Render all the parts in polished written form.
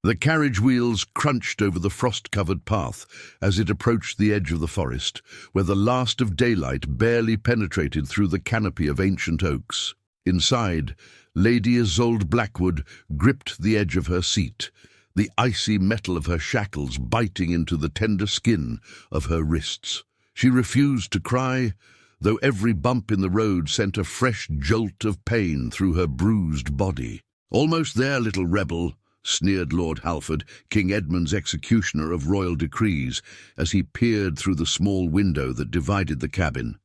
The carriage wheels crunched over the frost-covered path as it approached the edge of the forest, where the last of daylight barely penetrated through the canopy of ancient oaks. Inside, Lady Isolde Blackwood gripped the edge of her seat, the icy metal of her shackles biting into the tender skin of her wrists. She refused to cry, though every bump in the road sent a fresh jolt of pain through her bruised body. "Almost there, little rebel," sneered Lord Halford, King Edmund's executioner of royal decrees, as he peered through the small window that divided the cabin.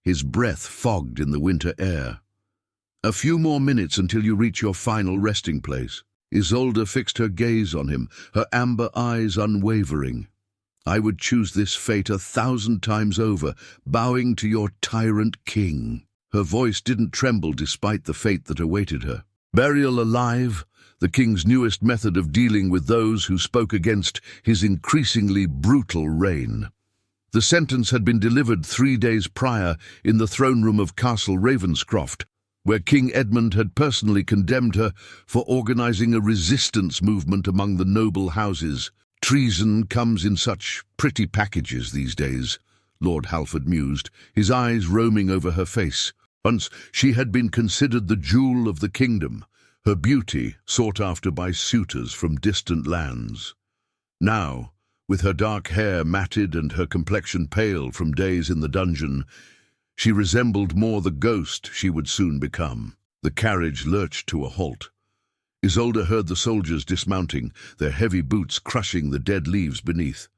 His breath fogged in the winter air. "A few more minutes until you reach your final resting place." Isolde fixed her gaze on him, her amber eyes unwavering. "I would choose this fate 1,000 times over, bowing to your tyrant king." Her voice didn't tremble despite the fate that awaited her. Burial alive, the king's newest method of dealing with those who spoke against his increasingly brutal reign. The sentence had been delivered 3 days prior in the throne room of Castle Ravenscroft, where King Edmund had personally condemned her for organizing a resistance movement among the noble houses. "Treason comes in such pretty packages these days," Lord Halford mused, his eyes roaming over her face. Once she had been considered the jewel of the kingdom, her beauty sought after by suitors from distant lands. Now, with her dark hair matted and her complexion pale from days in the dungeon, she resembled more the ghost she would soon become. The carriage lurched to a halt. Isolde heard the soldiers dismounting, their heavy boots crushing the dead leaves beneath.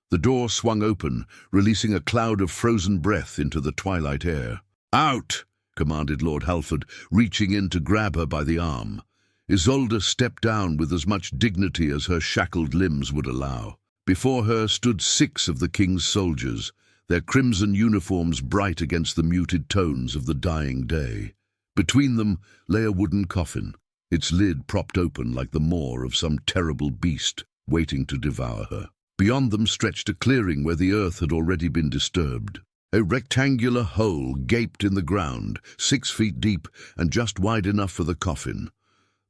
The door swung open, releasing a cloud of frozen breath into the twilight air. "Out!" commanded Lord Halford, reaching in to grab her by the arm. Isolde stepped down with as much dignity as her shackled limbs would allow. Before her stood 6 of the king's soldiers, their crimson uniforms bright against the muted tones of the dying day. Between them lay a wooden coffin, its lid propped open like the maw of some terrible beast waiting to devour her. Beyond them stretched a clearing where the earth had already been disturbed. A rectangular hole gaped in the ground, 6 feet deep and just wide enough for the coffin.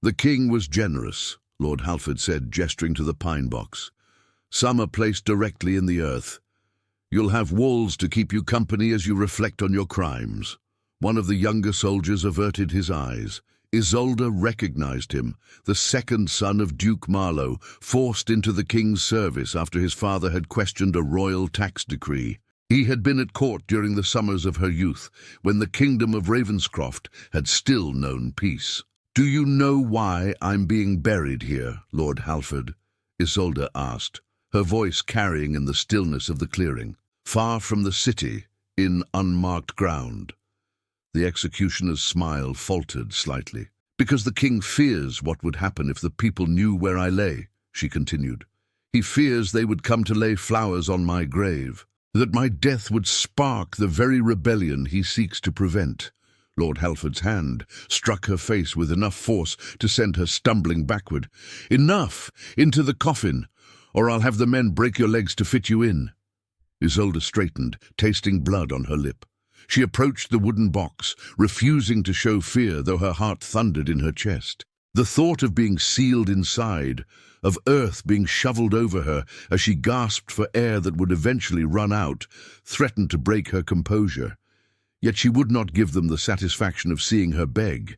"The king was generous," Lord Halford said, gesturing to the pine box. "Some are placed directly in the earth. You'll have walls to keep you company as you reflect on your crimes." One of the younger soldiers averted his eyes. Isolde recognized him, the second son of Duke Marlowe, forced into the king's service after his father had questioned a royal tax decree. He had been at court during the summers of her youth, when the kingdom of Ravenscroft had still known peace. "Do you know why I'm being buried here, Lord Halford?" Isolde asked, her voice carrying in the stillness of the clearing. "Far from the city, in unmarked ground." The executioner's smile faltered slightly. "Because the king fears what would happen if the people knew where I lay," she continued. "He fears they would come to lay flowers on my grave, that my death would spark the very rebellion he seeks to prevent." Lord Halford's hand struck her face with enough force to send her stumbling backward. "Enough! Into the coffin, or I'll have the men break your legs to fit you in." Isolde straightened, tasting blood on her lip. She approached the wooden box, refusing to show fear, though her heart thundered in her chest. The thought of being sealed inside, of earth being shoveled over her as she gasped for air that would eventually run out, threatened to break her composure. Yet she would not give them the satisfaction of seeing her beg.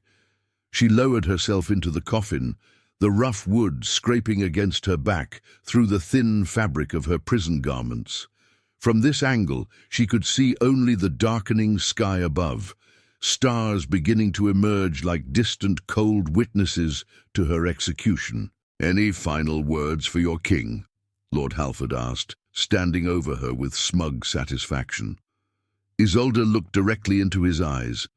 She lowered herself into the coffin, the rough wood scraping against her back through the thin fabric of her prison garments. From this angle, she could see only the darkening sky above, stars beginning to emerge like distant cold witnesses to her execution. "Any final words for your king?" Lord Halford asked, standing over her with smug satisfaction. Isolde looked directly into his eyes.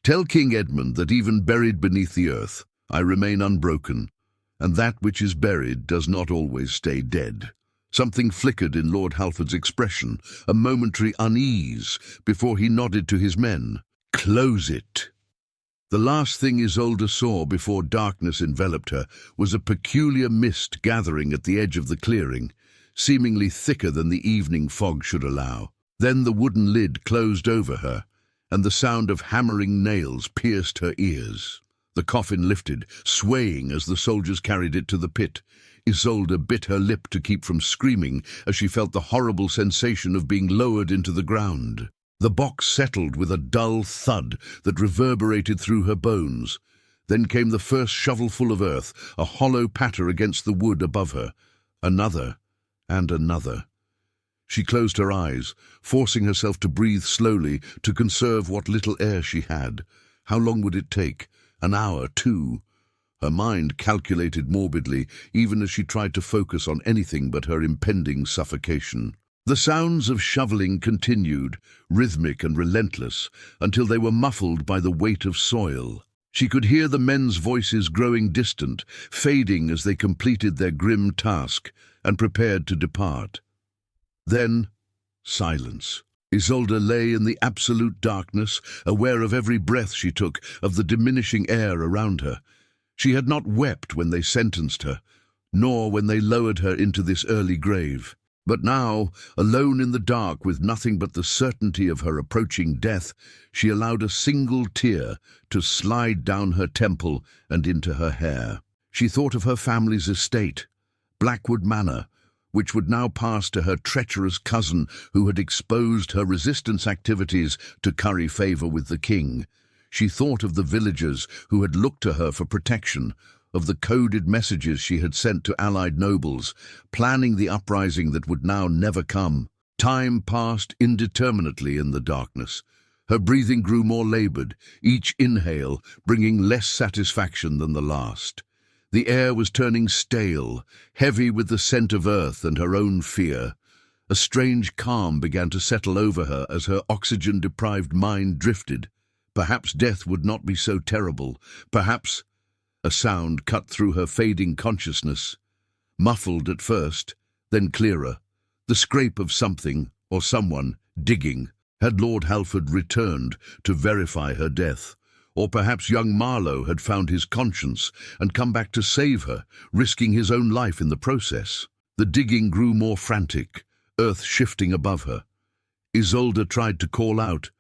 "Tell King Edmund that even buried beneath the earth, I remain unbroken, and that which is buried does not always stay dead." Something flickered in Lord Halford's expression, a momentary unease, before he nodded to his men. "Close it." The last thing Isolde saw before darkness enveloped her was a peculiar mist gathering at the edge of the clearing, seemingly thicker than the evening fog should allow. Then the wooden lid closed over her, and the sound of hammering nails pierced her ears. The coffin lifted, swaying as the soldiers carried it to the pit. Isolde bit her lip to keep from screaming as she felt the horrible sensation of being lowered into the ground. The box settled with a dull thud that reverberated through her bones. Then came the first shovelful of earth, a hollow patter against the wood above her. Another, and another. She closed her eyes, forcing herself to breathe slowly to conserve what little air she had. How long would it take? An hour, 2. Her mind calculated morbidly, even as she tried to focus on anything but her impending suffocation. The sounds of shoveling continued, rhythmic and relentless, until they were muffled by the weight of soil. She could hear the men's voices growing distant, fading as they completed their grim task and prepared to depart. Then, silence. Isolde lay in the absolute darkness, aware of every breath she took, of the diminishing air around her. She had not wept when they sentenced her, nor when they lowered her into this early grave. But now, alone in the dark with nothing but the certainty of her approaching death, she allowed a single tear to slide down her temple and into her hair. She thought of her family's estate, Blackwood Manor, which would now pass to her treacherous cousin who had exposed her resistance activities to curry favor with the king. She thought of the villagers who had looked to her for protection, of the coded messages she had sent to allied nobles, planning the uprising that would now never come. Time passed indeterminately in the darkness. Her breathing grew more labored, each inhale bringing less satisfaction than the last. The air was turning stale, heavy with the scent of earth and her own fear. A strange calm began to settle over her as her oxygen-deprived mind drifted. Perhaps death would not be so terrible. Perhaps... A sound cut through her fading consciousness, muffled at first, then clearer. The scrape of something, or someone, digging. Had Lord Halford returned to verify her death? Or perhaps young Marlowe had found his conscience and come back to save her, risking his own life in the process. The digging grew more frantic, earth shifting above her. Isolde tried to call out,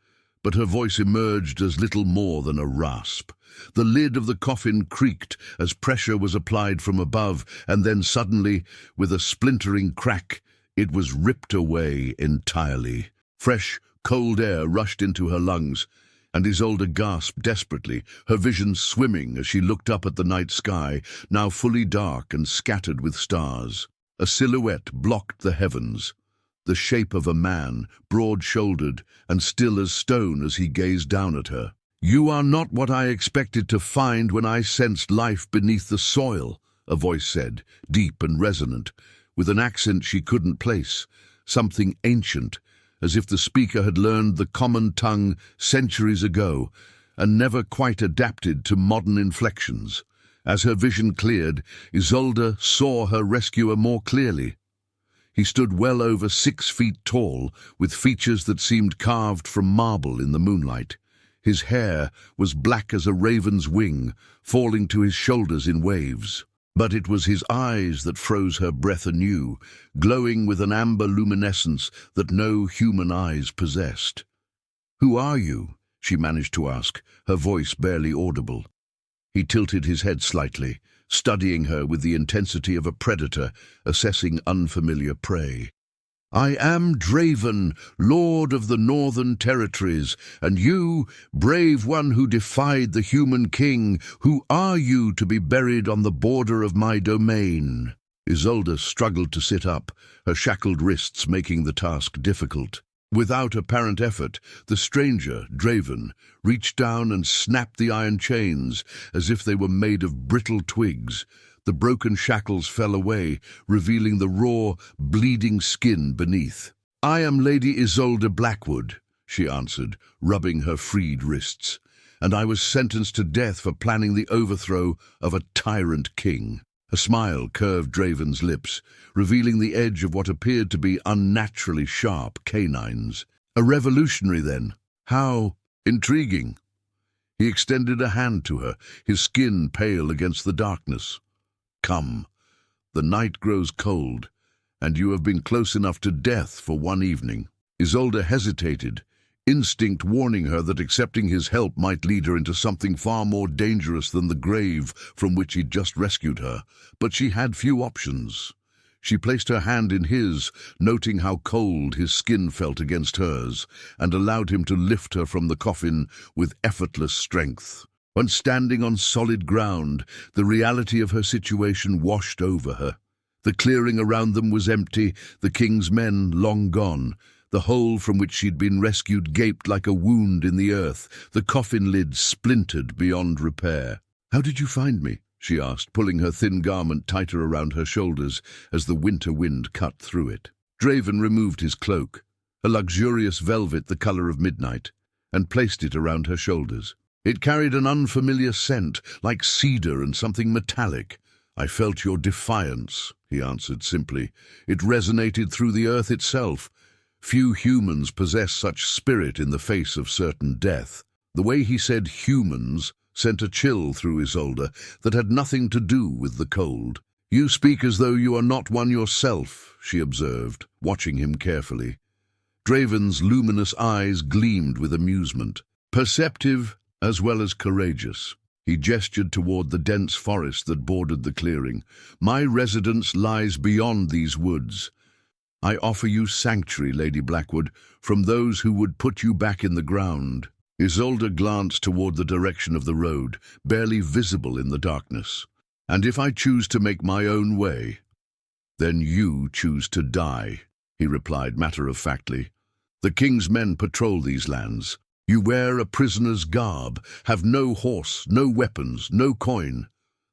but her voice emerged as little more than a rasp. The lid of the coffin creaked as pressure was applied from above, and then suddenly, with a splintering crack, it was ripped away entirely. Fresh, cold air rushed into her lungs, and Isolde gasped desperately, her vision swimming as she looked up at the night sky, now fully dark and scattered with stars. A silhouette blocked the heavens, the shape of a man, broad-shouldered and still as stone as he gazed down at her. "You are not what I expected to find when I sensed life beneath the soil," a voice said, deep and resonant, with an accent she couldn't place, something ancient, as if the speaker had learned the common tongue centuries ago and never quite adapted to modern inflections. As her vision cleared, Isolde saw her rescuer more clearly. He stood well over 6 feet tall, with features that seemed carved from marble in the moonlight. His hair was black as a raven's wing, falling to his shoulders in waves. But it was his eyes that froze her breath anew, glowing with an amber luminescence that no human eyes possessed. "Who are you?" she managed to ask, her voice barely audible. He tilted his head slightly, studying her with the intensity of a predator assessing unfamiliar prey. "I am Draven, Lord of the Northern Territories, and you, brave one who defied the human king, who are you to be buried on the border of my domain?" Isolde struggled to sit up, her shackled wrists making the task difficult. Without apparent effort, the stranger, Draven, reached down and snapped the iron chains as if they were made of brittle twigs. The broken shackles fell away, revealing the raw, bleeding skin beneath. "I am Lady Isolde Blackwood," she answered, rubbing her freed wrists, "and I was sentenced to death for planning the overthrow of a tyrant king." A smile curved Draven's lips, revealing the edge of what appeared to be unnaturally sharp canines. "A revolutionary, then? How intriguing." He extended a hand to her, his skin pale against the darkness. "Come, the night grows cold, and you have been close enough to death for one evening." Isolde hesitated, instinct warning her that accepting his help might lead her into something far more dangerous than the grave from which he'd just rescued her. But she had few options. She placed her hand in his, noting how cold his skin felt against hers, and allowed him to lift her from the coffin with effortless strength. When standing on solid ground, the reality of her situation washed over her. The clearing around them was empty, the king's men long gone. The hole from which she'd been rescued gaped like a wound in the earth, the coffin lid splintered beyond repair. "How did you find me?" she asked, pulling her thin garment tighter around her shoulders as the winter wind cut through it. Draven removed his cloak, a luxurious velvet the color of midnight, and placed it around her shoulders. It carried an unfamiliar scent, like cedar and something metallic. "I felt your defiance," he answered simply. "It resonated through the earth itself. Few humans possess such spirit in the face of certain death." The way he said humans sent a chill through Isolde that had nothing to do with the cold. "You speak as though you are not one yourself," she observed, watching him carefully. Draven's luminous eyes gleamed with amusement. "Perceptive as well as courageous." He gestured toward the dense forest that bordered the clearing. "My residence lies beyond these woods. I offer you sanctuary, Lady Blackwood, from those who would put you back in the ground." Isolde glanced toward the direction of the road, barely visible in the darkness. "And if I choose to make my own way, then you choose to die," he replied matter-of-factly. "The king's men patrol these lands. You wear a prisoner's garb, have no horse, no weapons, no coin.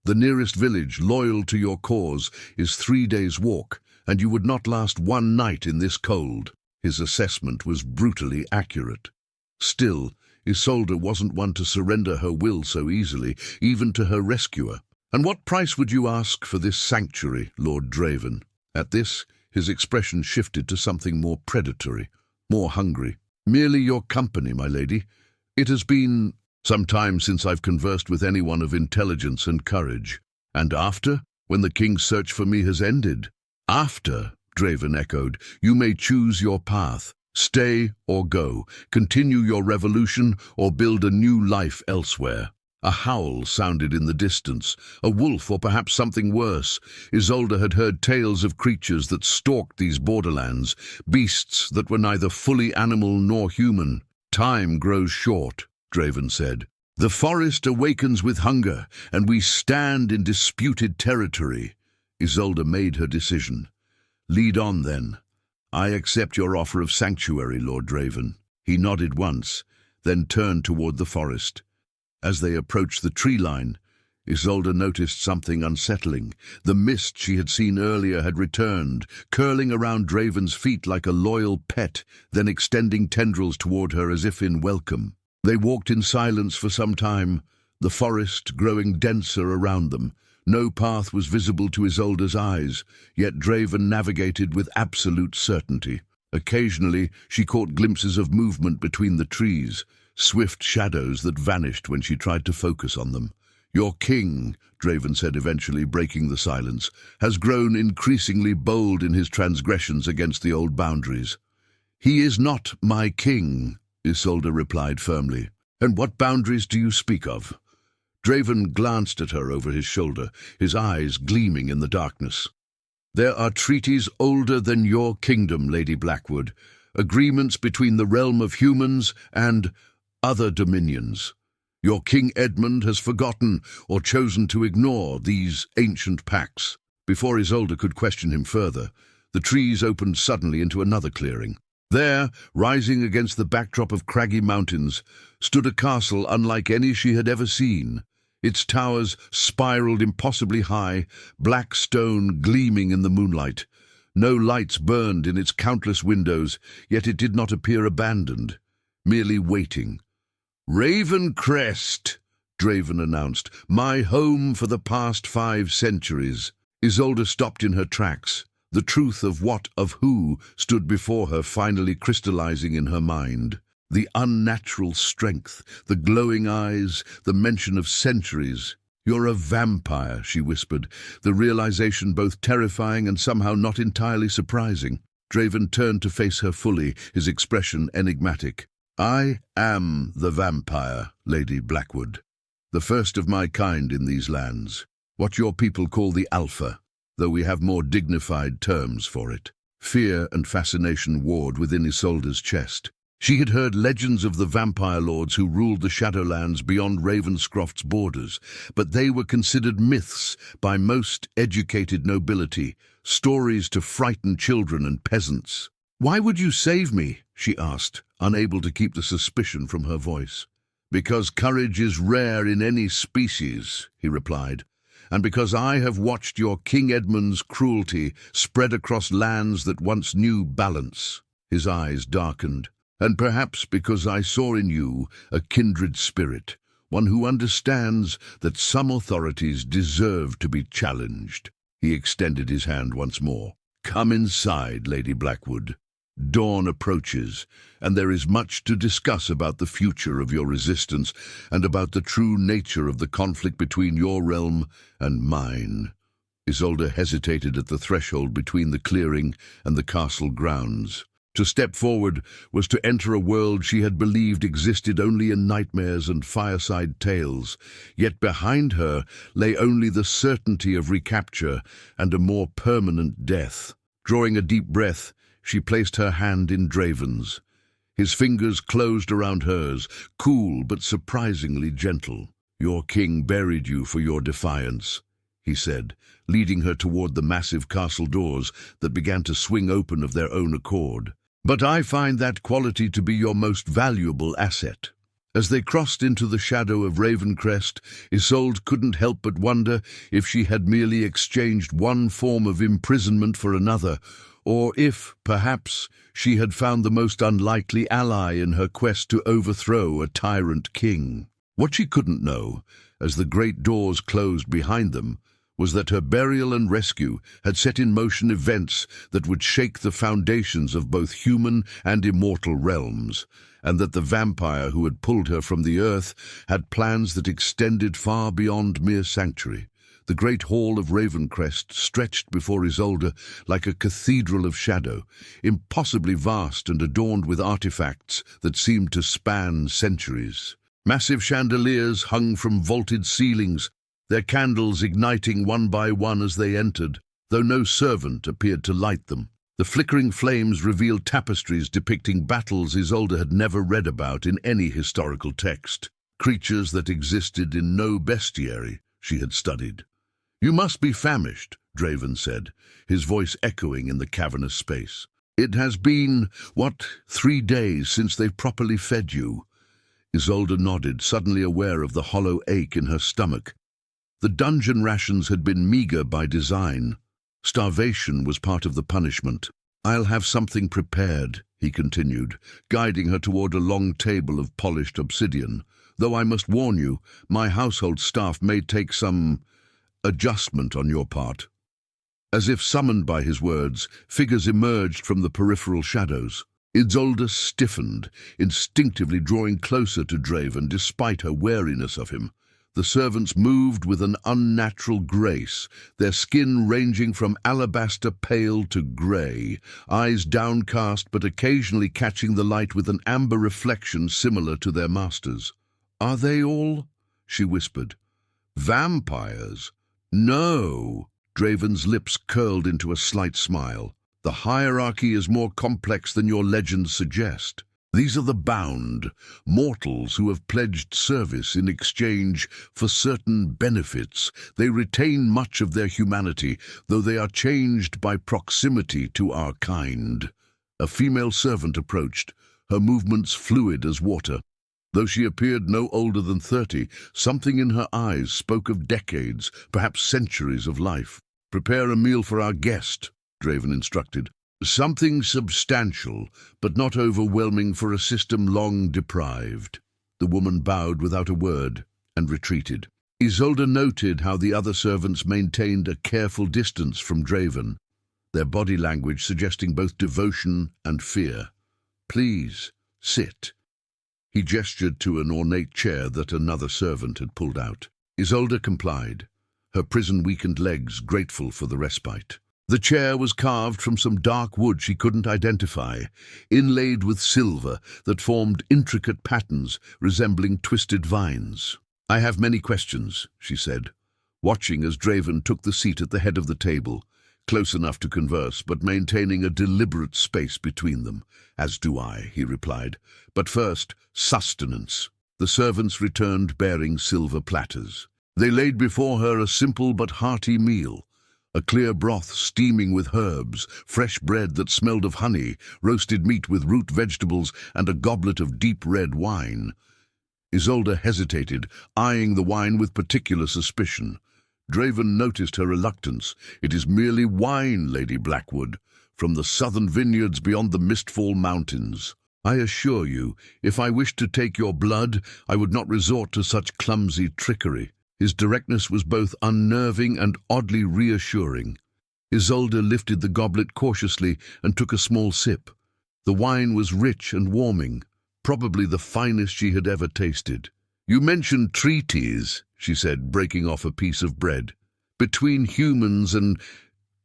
The nearest village, loyal to your cause, is 3 days' walk, and you would not last one night in this cold." His assessment was brutally accurate. Still, Isolde wasn't one to surrender her will so easily, even to her rescuer. "And what price would you ask for this sanctuary, Lord Draven?" At this, his expression shifted to something more predatory, more hungry. "Merely your company, my lady. It has been some time since I've conversed with anyone of intelligence and courage. And after, when the king's search for me has ended?" "After," Draven echoed, "you may choose your path. Stay or go, continue your revolution or build a new life elsewhere." A howl sounded in the distance, a wolf or perhaps something worse. Isolde had heard tales of creatures that stalked these borderlands, beasts that were neither fully animal nor human. "Time grows short," Draven said. "The forest awakens with hunger, and we stand in disputed territory." Isolde made her decision. "Lead on, then. I accept your offer of sanctuary, Lord Draven." He nodded once, then turned toward the forest. As they approached the tree line, Isolde noticed something unsettling. The mist she had seen earlier had returned, curling around Draven's feet like a loyal pet, then extending tendrils toward her as if in welcome. They walked in silence for some time, the forest growing denser around them. No path was visible to Isolde's eyes, yet Draven navigated with absolute certainty. Occasionally, she caught glimpses of movement between the trees, swift shadows that vanished when she tried to focus on them. "Your king," Draven said eventually, breaking the silence, "has grown increasingly bold in his transgressions against the old boundaries." "He is not my king," Isolde replied firmly. "And what boundaries do you speak of?" Draven glanced at her over his shoulder, his eyes gleaming in the darkness. "There are treaties older than your kingdom, Lady Blackwood, agreements between the realm of humans and other dominions. Your King Edmund has forgotten or chosen to ignore these ancient pacts." Before Isolde could question him further, the trees opened suddenly into another clearing. There, rising against the backdrop of craggy mountains, stood a castle unlike any she had ever seen. Its towers spiraled impossibly high, black stone gleaming in the moonlight. No lights burned in its countless windows, yet it did not appear abandoned, merely waiting. "Ravencrest," Draven announced, "my home for the past 5 centuries." Isolde stopped in her tracks, the truth of what, of who, stood before her finally crystallizing in her mind. The unnatural strength, the glowing eyes, the mention of centuries. "You're a vampire," she whispered, the realization both terrifying and somehow not entirely surprising. Draven turned to face her fully, his expression enigmatic. I am the vampire, Lady Blackwood, the first of my kind in these lands, what your people call the Alpha, though we have more dignified terms for it. Fear and fascination warred within Isolde's chest. She had heard legends of the vampire lords who ruled the Shadowlands beyond Ravenscroft's borders, but they were considered myths by most educated nobility, stories to frighten children and peasants. "Why would you save me?" she asked, unable to keep the suspicion from her voice. "Because courage is rare in any species," he replied, "and because I have watched your King Edmund's cruelty spread across lands that once knew balance." His eyes darkened. "And perhaps because I saw in you a kindred spirit, one who understands that some authorities deserve to be challenged." He extended his hand once more. "Come inside, Lady Blackwood. Dawn approaches, and there is much to discuss about the future of your resistance and about the true nature of the conflict between your realm and mine." Isolde hesitated at the threshold between the clearing and the castle grounds. To step forward was to enter a world she had believed existed only in nightmares and fireside tales, yet behind her lay only the certainty of recapture and a more permanent death. Drawing a deep breath, she placed her hand in Draven's. His fingers closed around hers, cool but surprisingly gentle. "Your king buried you for your defiance," he said, leading her toward the massive castle doors that began to swing open of their own accord. "But I find that quality to be your most valuable asset." As they crossed into the shadow of Ravencrest, Isolde couldn't help but wonder if she had merely exchanged one form of imprisonment for another, or if, perhaps, she had found the most unlikely ally in her quest to overthrow a tyrant king. What she couldn't know, as the great doors closed behind them, was that her burial and rescue had set in motion events that would shake the foundations of both human and immortal realms, and that the vampire who had pulled her from the earth had plans that extended far beyond mere sanctuary. The great hall of Ravencrest stretched before Isolde like a cathedral of shadow, impossibly vast and adorned with artifacts that seemed to span centuries. Massive chandeliers hung from vaulted ceilings, their candles igniting one by one as they entered, though no servant appeared to light them. The flickering flames revealed tapestries depicting battles Isolde had never read about in any historical text, creatures that existed in no bestiary she had studied. "You must be famished," Draven said, his voice echoing in the cavernous space. "It has been, 3 days since they've properly fed you?" Isolde nodded, suddenly aware of the hollow ache in her stomach. The dungeon rations had been meager by design. Starvation was part of the punishment. "I'll have something prepared," he continued, guiding her toward a long table of polished obsidian. "Though I must warn you, my household staff may take some adjustment on your part." As if summoned by his words, figures emerged from the peripheral shadows. Isolde stiffened, instinctively drawing closer to Draven despite her wariness of him. The servants moved with an unnatural grace, their skin ranging from alabaster pale to grey, eyes downcast but occasionally catching the light with an amber reflection similar to their masters. "Are they all?" she whispered. "Vampires?" "No." Draven's lips curled into a slight smile. "The hierarchy is more complex than your legends suggest. These are the bound, mortals who have pledged service in exchange for certain benefits. They retain much of their humanity, though they are changed by proximity to our kind." A female servant approached, her movements fluid as water. Though she appeared no older than 30, something in her eyes spoke of decades, perhaps centuries of life. "Prepare a meal for our guest," Draven instructed. "Something substantial, but not overwhelming for a system long deprived." The woman bowed without a word and retreated. Isolde noted how the other servants maintained a careful distance from Draven, their body language suggesting both devotion and fear. "Please, sit." He gestured to an ornate chair that another servant had pulled out. Isolde complied, her prison-weakened legs grateful for the respite. The chair was carved from some dark wood she couldn't identify, inlaid with silver that formed intricate patterns resembling twisted vines. "I have many questions," she said, watching as Draven took the seat at the head of the table, close enough to converse, but maintaining a deliberate space between them. "As do I," he replied. "But first, sustenance." The servants returned bearing silver platters. They laid before her a simple but hearty meal, a clear broth steaming with herbs, fresh bread that smelled of honey, roasted meat with root vegetables, and a goblet of deep red wine. Isolde hesitated, eyeing the wine with particular suspicion. Draven noticed her reluctance. "It is merely wine, Lady Blackwood, from the southern vineyards beyond the Mistfall Mountains. I assure you, if I wished to take your blood, I would not resort to such clumsy trickery." His directness was both unnerving and oddly reassuring. Isolde lifted the goblet cautiously and took a small sip. The wine was rich and warming, probably the finest she had ever tasted. "You mentioned treaties," she said, breaking off a piece of bread, "between humans and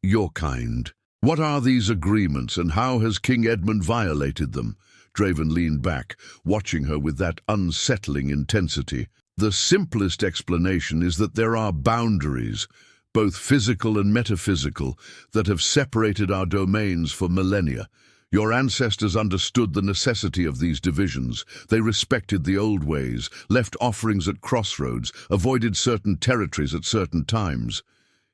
your kind. What are these agreements, and how has King Edmund violated them?" Draven leaned back, watching her with that unsettling intensity. "The simplest explanation is that there are boundaries, both physical and metaphysical, that have separated our domains for millennia. Your ancestors understood the necessity of these divisions. They respected the old ways, left offerings at crossroads, avoided certain territories at certain times."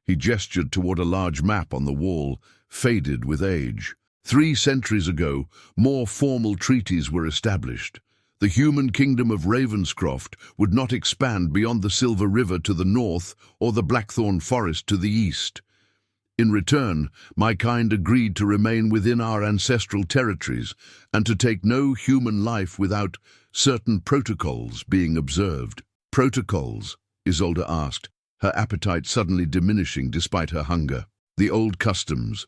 He gestured toward a large map on the wall, faded with age. 3 centuries ago, more formal treaties were established. The human kingdom of Ravenscroft would not expand beyond the Silver River to the north or the Blackthorn Forest to the east. In return, my kind agreed to remain within our ancestral territories and to take no human life without certain protocols being observed. "Protocols?" Isolde asked, her appetite suddenly diminishing despite her hunger. "The old customs.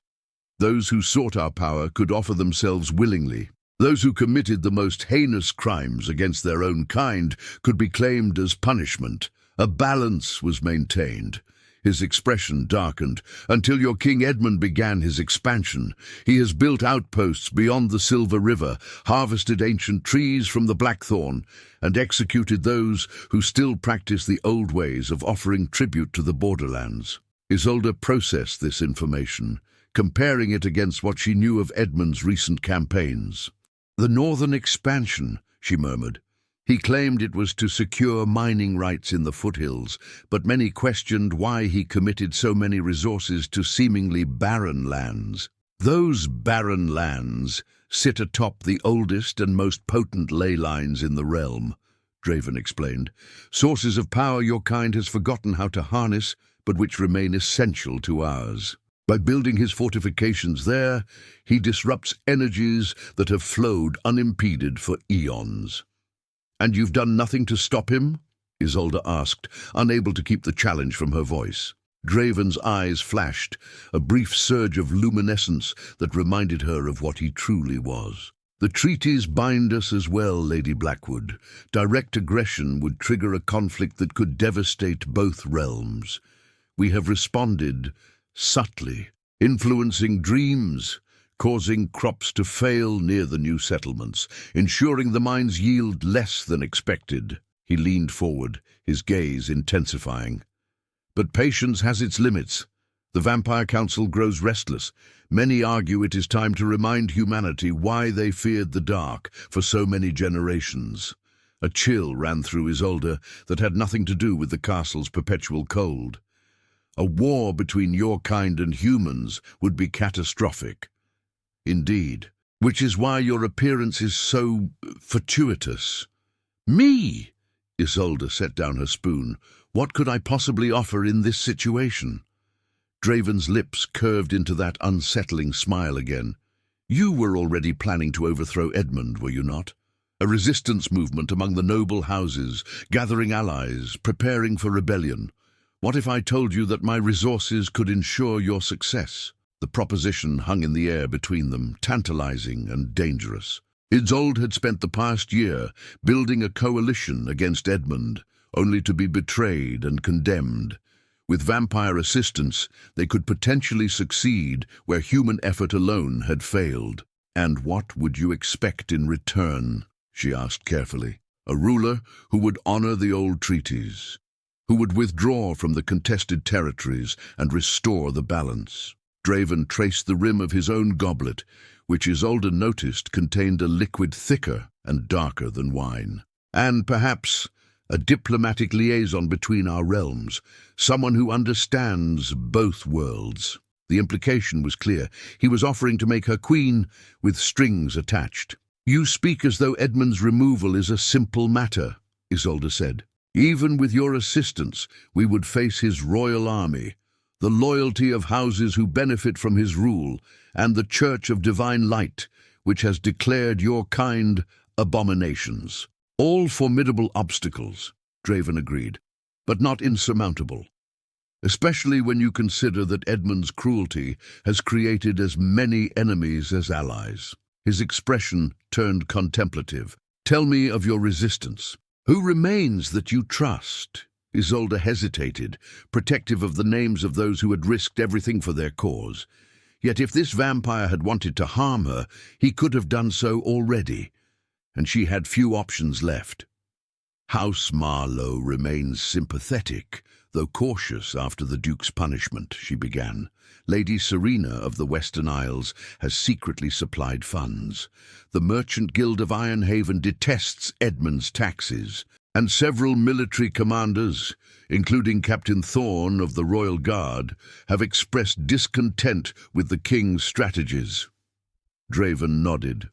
Those who sought our power could offer themselves willingly. Those who committed the most heinous crimes against their own kind could be claimed as punishment. A balance was maintained." His expression darkened. "Until your King Edmund began his expansion, he has built outposts beyond the Silver River, harvested ancient trees from the Blackthorn, and executed those who still practice the old ways of offering tribute to the borderlands." Isolde processed this information, comparing it against what she knew of Edmund's recent campaigns. "The northern expansion," she murmured. "He claimed it was to secure mining rights in the foothills, but many questioned why he committed so many resources to seemingly barren lands." "Those barren lands sit atop the oldest and most potent ley lines in the realm," Draven explained. "Sources of power your kind has forgotten how to harness, but which remain essential to ours. By building his fortifications there, he disrupts energies that have flowed unimpeded for eons." "And you've done nothing to stop him?" Isolde asked, unable to keep the challenge from her voice. Draven's eyes flashed, a brief surge of luminescence that reminded her of what he truly was. "The treaties bind us as well, Lady Blackwood. Direct aggression would trigger a conflict that could devastate both realms. We have responded subtly, influencing dreams, causing crops to fail near the new settlements, ensuring the mines yield less than expected." He leaned forward, his gaze intensifying. "But patience has its limits. The Vampire Council grows restless. Many argue it is time to remind humanity why they feared the dark for so many generations." A chill ran through Isolde that had nothing to do with the castle's perpetual cold. "A war between your kind and humans would be catastrophic." "Indeed. Which is why your appearance is so fortuitous." "Me?" Isolde set down her spoon. "What could I possibly offer in this situation?" Draven's lips curved into that unsettling smile again. "You were already planning to overthrow Edmund, were you not? A resistance movement among the noble houses, gathering allies, preparing for rebellion. What if I told you that my resources could ensure your success?" The proposition hung in the air between them, tantalizing and dangerous. Isolde had spent the past year building a coalition against Edmund, only to be betrayed and condemned. With vampire assistance, they could potentially succeed where human effort alone had failed. "And what would you expect in return?" she asked carefully. "A ruler who would honor the old treaties, who would withdraw from the contested territories and restore the balance." Draven traced the rim of his own goblet, which Isolde noticed contained a liquid thicker and darker than wine. "And perhaps a diplomatic liaison between our realms, someone who understands both worlds." The implication was clear. He was offering to make her queen with strings attached. "You speak as though Edmund's removal is a simple matter," Isolde said. "Even with your assistance, we would face his royal army, the loyalty of houses who benefit from his rule, and the Church of Divine Light, which has declared your kind abominations." "All formidable obstacles," Draven agreed, "but not insurmountable. Especially when you consider that Edmund's cruelty has created as many enemies as allies." His expression turned contemplative. "Tell me of your resistance. Who remains that you trust?" Isolde hesitated, protective of the names of those who had risked everything for their cause. Yet if this vampire had wanted to harm her, he could have done so already, and she had few options left. "House Marlowe remains sympathetic, though cautious after the Duke's punishment," she began. "Lady Serena of the Western Isles has secretly supplied funds. The Merchant Guild of Ironhaven detests Edmund's taxes, and several military commanders, including Captain Thorne of the Royal Guard, have expressed discontent with the King's strategies." Draven nodded,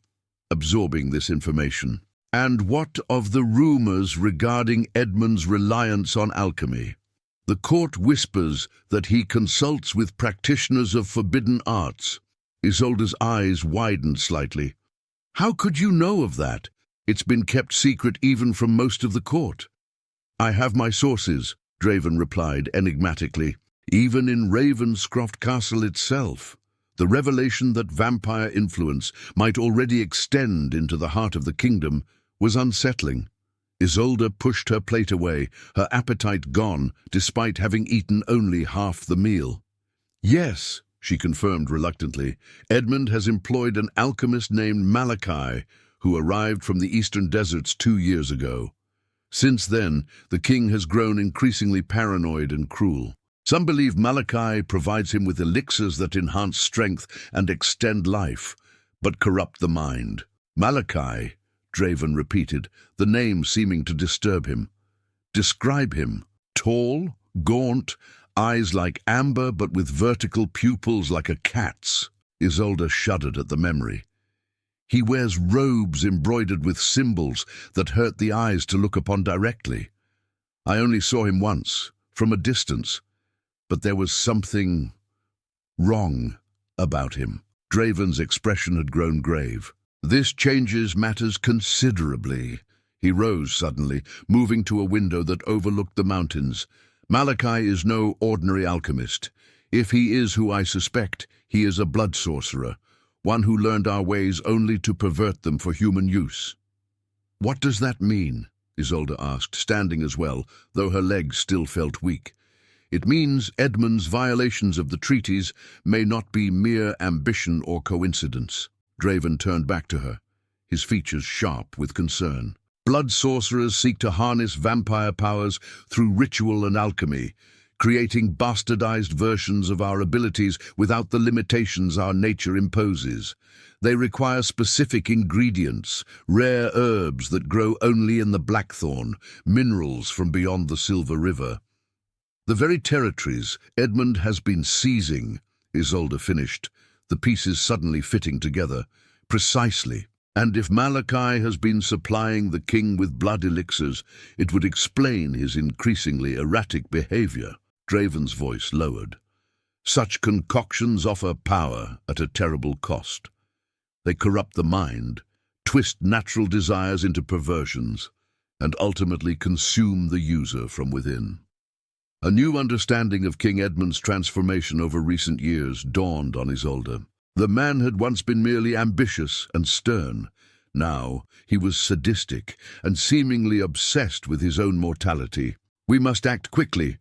absorbing this information. "And what of the rumors regarding Edmund's reliance on alchemy? The court whispers that he consults with practitioners of forbidden arts." Isolde's eyes widened slightly. "How could you know of that? It's been kept secret even from most of the court." "I have my sources," Draven replied enigmatically. "Even in Ravenscroft Castle itself. The revelation that vampire influence might already extend into the heart of the kingdom was unsettling." Isolde pushed her plate away, her appetite gone, despite having eaten only half the meal. "Yes," she confirmed reluctantly, "Edmund has employed an alchemist named Malachi, who arrived from the eastern deserts 2 years ago. Since then, the king has grown increasingly paranoid and cruel. Some believe Malachi provides him with elixirs that enhance strength and extend life, but corrupt the mind." "Malachi," Draven repeated, the name seeming to disturb him. "Describe him. Tall, gaunt, eyes like amber but with vertical pupils like a cat's." Isolde shuddered at the memory. "He wears robes embroidered with symbols that hurt the eyes to look upon directly. I only saw him once, from a distance, but there was something wrong about him." Draven's expression had grown grave. "This changes matters considerably." He rose suddenly, moving to a window that overlooked the mountains. "Malachi is no ordinary alchemist. If he is who I suspect, he is a blood sorcerer, one who learned our ways only to pervert them for human use." "What does that mean?" Isolde asked, standing as well, though her legs still felt weak. "It means Edmund's violations of the treaties may not be mere ambition or coincidence." Draven turned back to her, his features sharp with concern. "Blood sorcerers seek to harness vampire powers through ritual and alchemy, creating bastardized versions of our abilities without the limitations our nature imposes. They require specific ingredients, rare herbs that grow only in the blackthorn, minerals from beyond the Silver River. The very territories Edmund has been seizing," Isolde finished, the pieces suddenly fitting together. "Precisely. And if Malachi has been supplying the king with blood elixirs, it would explain his increasingly erratic behavior." Draven's voice lowered. "Such concoctions offer power at a terrible cost. They corrupt the mind, twist natural desires into perversions, and ultimately consume the user from within." A new understanding of King Edmund's transformation over recent years dawned on Isolde. The man had once been merely ambitious and stern. Now he was sadistic and seemingly obsessed with his own mortality. "We must act quickly,"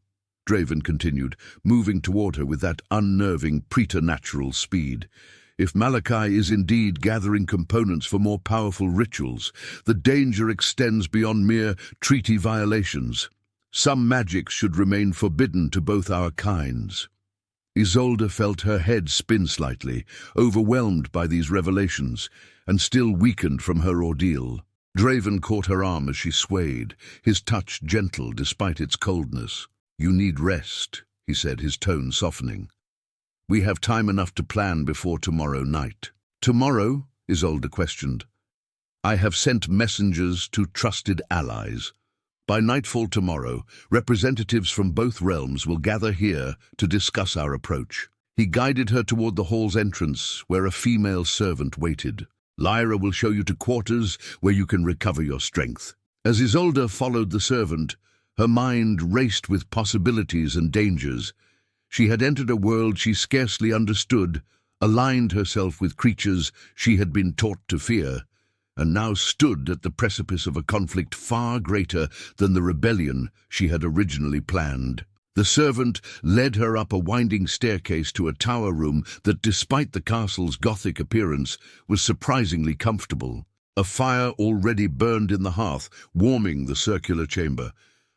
Draven continued, moving toward her with that unnerving preternatural speed. If Malachi is indeed gathering components for more powerful rituals, the danger extends beyond mere treaty violations. Some magic should remain forbidden to both our kinds. Isolde felt her head spin slightly, overwhelmed by these revelations, and still weakened from her ordeal. Draven caught her arm as she swayed, his touch gentle despite its coldness. "You need rest," he said, his tone softening. "We have time enough to plan before tomorrow night." "Tomorrow?" Isolde questioned. "I have sent messengers to trusted allies. By nightfall tomorrow, representatives from both realms will gather here to discuss our approach." He guided her toward the hall's entrance, where a female servant waited. "Lyra will show you to quarters where you can recover your strength." As Isolde followed the servant, her mind raced with possibilities and dangers. She had entered a world she scarcely understood, aligned herself with creatures she had been taught to fear, and now stood at the precipice of a conflict far greater than the rebellion she had originally planned. The servant led her up a winding staircase to a tower room that, despite the castle's Gothic appearance, was surprisingly comfortable. A fire already burned in the hearth, warming the circular chamber.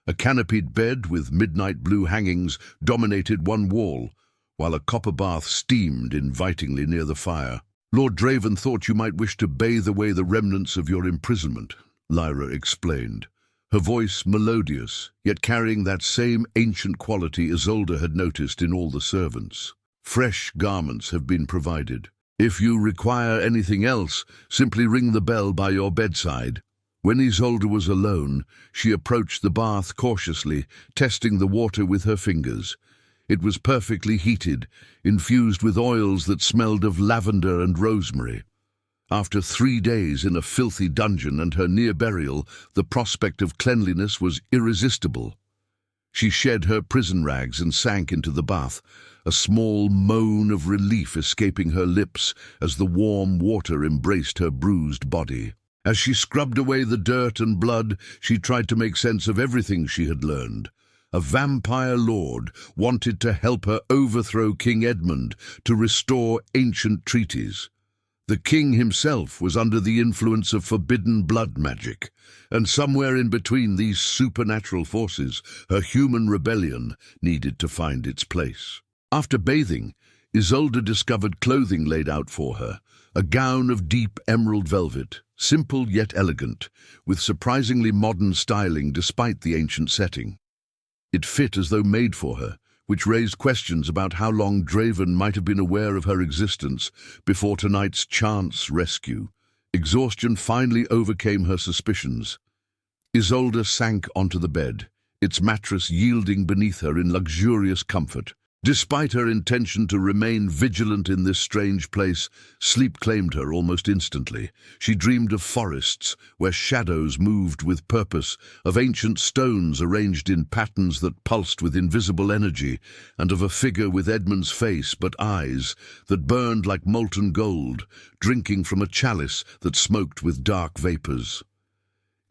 A canopied bed with midnight blue hangings dominated one wall, while a copper bath steamed invitingly near the fire. "Lord Draven thought you might wish to bathe away the remnants of your imprisonment," Lyra explained, her voice melodious, yet carrying that same ancient quality Isolde had noticed in all the servants. "Fresh garments have been provided. If you require anything else, simply ring the bell by your bedside." When Isolde was alone, she approached the bath cautiously, testing the water with her fingers. It was perfectly heated, infused with oils that smelled of lavender and rosemary. After 3 days in a filthy dungeon and her near burial, the prospect of cleanliness was irresistible. She shed her prison rags and sank into the bath, a small moan of relief escaping her lips as the warm water embraced her bruised body. As she scrubbed away the dirt and blood, she tried to make sense of everything she had learned. A vampire lord wanted to help her overthrow King Edmund to restore ancient treaties. The king himself was under the influence of forbidden blood magic, and somewhere in between these supernatural forces, her human rebellion needed to find its place. After bathing, Isolde discovered clothing laid out for her, a gown of deep emerald velvet, simple yet elegant, with surprisingly modern styling despite the ancient setting. It fit as though made for her, which raised questions about how long Draven might have been aware of her existence before tonight's chance rescue. Exhaustion finally overcame her suspicions. Isolde sank onto the bed, its mattress yielding beneath her in luxurious comfort. Despite her intention to remain vigilant in this strange place, sleep claimed her almost instantly. She dreamed of forests where shadows moved with purpose, of ancient stones arranged in patterns that pulsed with invisible energy, and of a figure with Edmund's face but eyes that burned like molten gold, drinking from a chalice that smoked with dark vapors.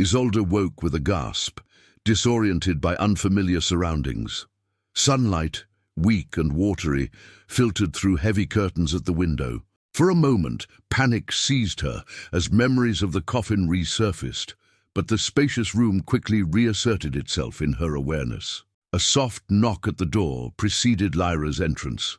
Isolde woke with a gasp, disoriented by unfamiliar surroundings. Sunlight, weak and watery, filtered through heavy curtains at the window. For a moment, panic seized her as memories of the coffin resurfaced, but the spacious room quickly reasserted itself in her awareness. A soft knock at the door preceded Lyra's entrance.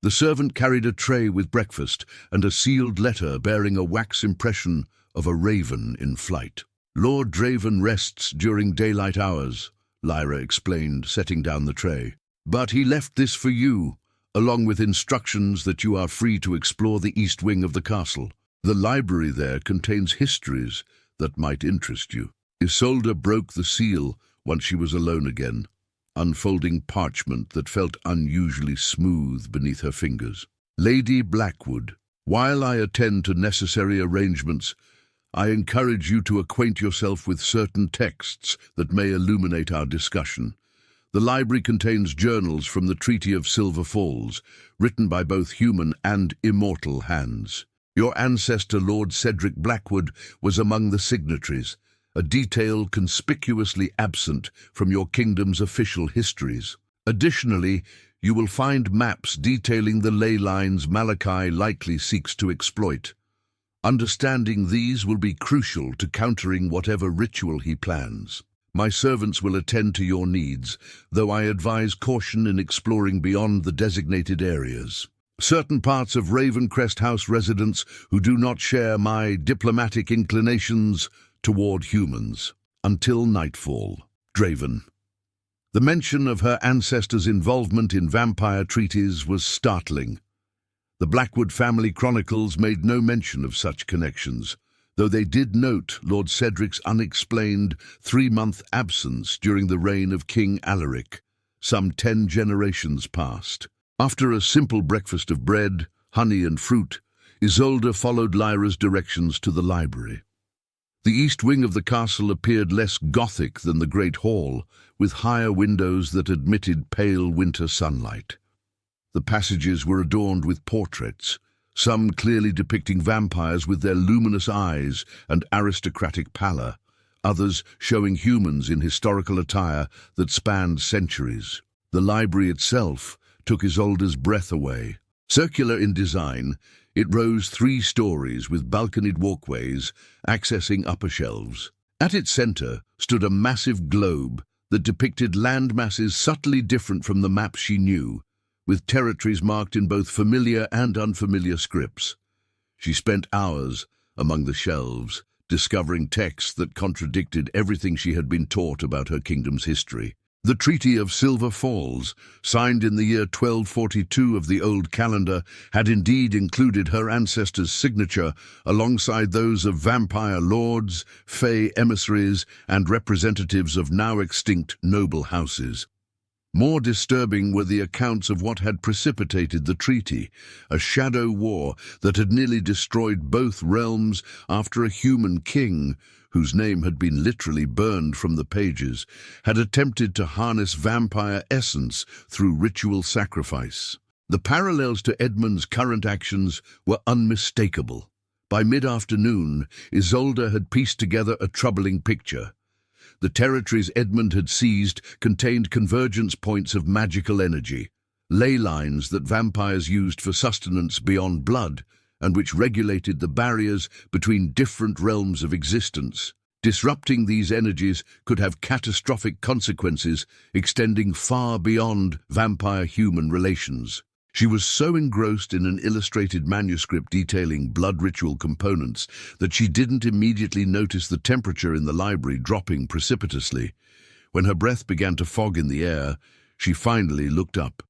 The servant carried a tray with breakfast and a sealed letter bearing a wax impression of a raven in flight. "Lord Draven rests during daylight hours," Lyra explained, setting down the tray. "But he left this for you, along with instructions that you are free to explore the east wing of the castle. The library there contains histories that might interest you." Isolde broke the seal once she was alone again, unfolding parchment that felt unusually smooth beneath her fingers. "Lady Blackwood, while I attend to necessary arrangements, I encourage you to acquaint yourself with certain texts that may illuminate our discussion. The library contains journals from the Treaty of Silver Falls, written by both human and immortal hands. Your ancestor Lord Cedric Blackwood was among the signatories, a detail conspicuously absent from your kingdom's official histories. Additionally, you will find maps detailing the ley lines Malachi likely seeks to exploit. Understanding these will be crucial to countering whatever ritual he plans. My servants will attend to your needs, though I advise caution in exploring beyond the designated areas. Certain parts of Ravencrest House residents who do not share my diplomatic inclinations toward humans. Until nightfall. Draven. The mention of her ancestors' involvement in vampire treaties was startling. The Blackwood family chronicles made no mention of such connections, though they did note Lord Cedric's unexplained 3-month absence during the reign of King Alaric, some 10 generations past. After a simple breakfast of bread, honey and fruit, Isolde followed Lyra's directions to the library. The east wing of the castle appeared less Gothic than the Great Hall, with higher windows that admitted pale winter sunlight. The passages were adorned with portraits, some clearly depicting vampires with their luminous eyes and aristocratic pallor, others showing humans in historical attire that spanned centuries. The library itself took Isolde's breath away. Circular in design, it rose 3 stories with balconied walkways accessing upper shelves. At its center stood a massive globe that depicted land masses subtly different from the maps she knew, with territories marked in both familiar and unfamiliar scripts. She spent hours among the shelves, discovering texts that contradicted everything she had been taught about her kingdom's history. The Treaty of Silver Falls, signed in the year 1242 of the old calendar, had indeed included her ancestors' signature alongside those of vampire lords, fey emissaries, and representatives of now extinct noble houses. More disturbing were the accounts of what had precipitated the treaty, a shadow war that had nearly destroyed both realms after a human king, whose name had been literally burned from the pages, had attempted to harness vampire essence through ritual sacrifice. The parallels to Edmund's current actions were unmistakable. By mid-afternoon, Isolde had pieced together a troubling picture. The territories Edmund had seized contained convergence points of magical energy, ley lines that vampires used for sustenance beyond blood, and which regulated the barriers between different realms of existence. Disrupting these energies could have catastrophic consequences extending far beyond vampire-human relations. She was so engrossed in an illustrated manuscript detailing blood ritual components that she didn't immediately notice the temperature in the library dropping precipitously. When her breath began to fog in the air, she finally looked up.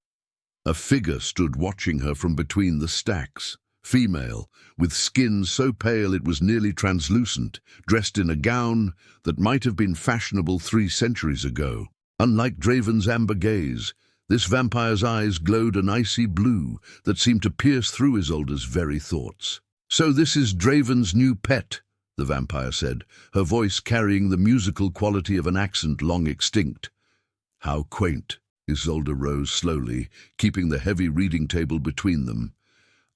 A figure stood watching her from between the stacks. Female, with skin so pale it was nearly translucent, dressed in a gown that might have been fashionable 3 centuries ago. Unlike Draven's amber gaze, this vampire's eyes glowed an icy blue that seemed to pierce through Isolde's very thoughts. "So this is Draven's new pet," the vampire said, her voice carrying the musical quality of an accent long extinct. "How quaint." Isolde rose slowly, keeping the heavy reading table between them.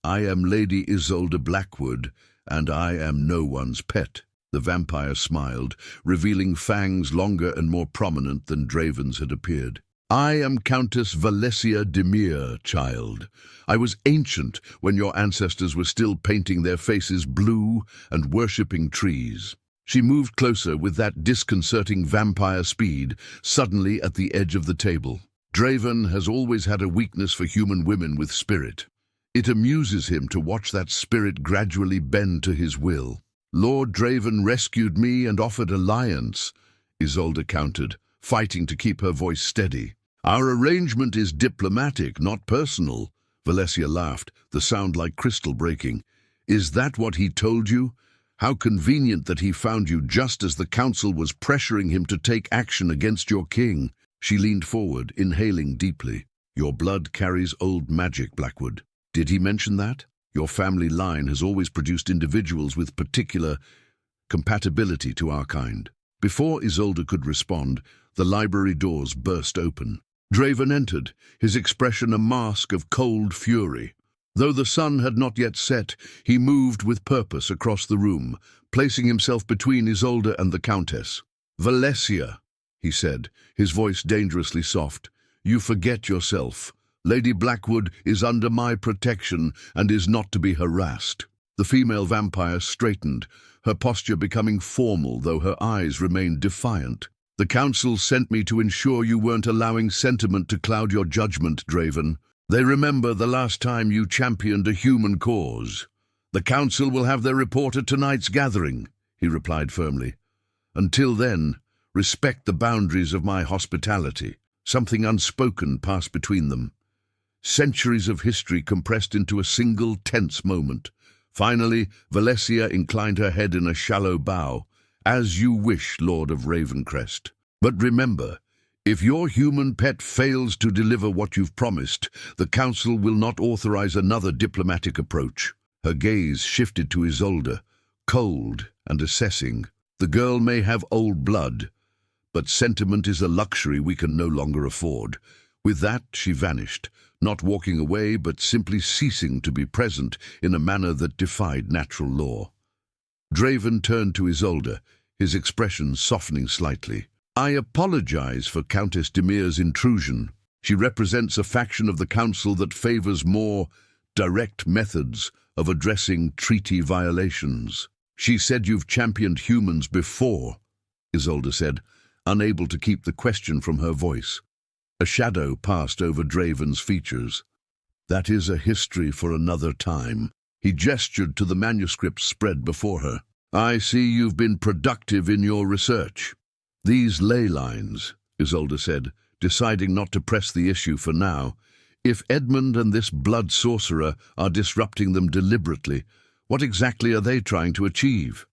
"I am Lady Isolde Blackwood, and I am no one's pet." The vampire smiled, revealing fangs longer and more prominent than Draven's had appeared. "I am Countess Valesia Demir, child. I was ancient when your ancestors were still painting their faces blue and worshipping trees." She moved closer with that disconcerting vampire speed, suddenly at the edge of the table. "Draven has always had a weakness for human women with spirit. It amuses him to watch that spirit gradually bend to his will. Lord Draven rescued me and offered alliance," Isolde countered, fighting to keep her voice steady. "Our arrangement is diplomatic, not personal." Valesia laughed, the sound like crystal breaking. "Is that what he told you? How convenient that he found you just as the council was pressuring him to take action against your king." She leaned forward, inhaling deeply. "Your blood carries old magic, Blackwood. Did he mention that? Your family line has always produced individuals with particular compatibility to our kind." Before Isolde could respond, the library doors burst open. Draven entered, his expression a mask of cold fury. Though the sun had not yet set, he moved with purpose across the room, placing himself between Isolde and the Countess. "Valesia," he said, his voice dangerously soft, You forget yourself. Lady Blackwood is under my protection and is not to be harassed." The female vampire straightened, her posture becoming formal, though her eyes remained defiant. "The council sent me to ensure you weren't allowing sentiment to cloud your judgment, Draven. They remember the last time you championed a human cause. The council will have their report at tonight's gathering," he replied firmly. "Until then, respect the boundaries of my hospitality." Something unspoken passed between them. Centuries of history compressed into a single tense moment. Finally, Valencia inclined her head in a shallow bow. "As you wish, Lord of Ravencrest. But remember, if your human pet fails to deliver what you've promised, the Council will not authorize another diplomatic approach." Her gaze shifted to Isolde, cold and assessing. "The girl may have old blood, but sentiment is a luxury we can no longer afford." With that, she vanished, not walking away, but simply ceasing to be present in a manner that defied natural law. Draven turned to Isolde, his expression softening slightly. "I apologize for Countess Demir's intrusion. She represents a faction of the Council that favors more direct methods of addressing treaty violations." "She said you've championed humans before," Isolde said, unable to keep the question from her voice. A shadow passed over Draven's features. "That is a history for another time." He gestured to the manuscript spread before her. "I see you've been productive in your research." "These ley lines," Isolde said, deciding not to press the issue for now. "If Edmund and this blood sorcerer are disrupting them deliberately, what exactly are they trying to achieve?"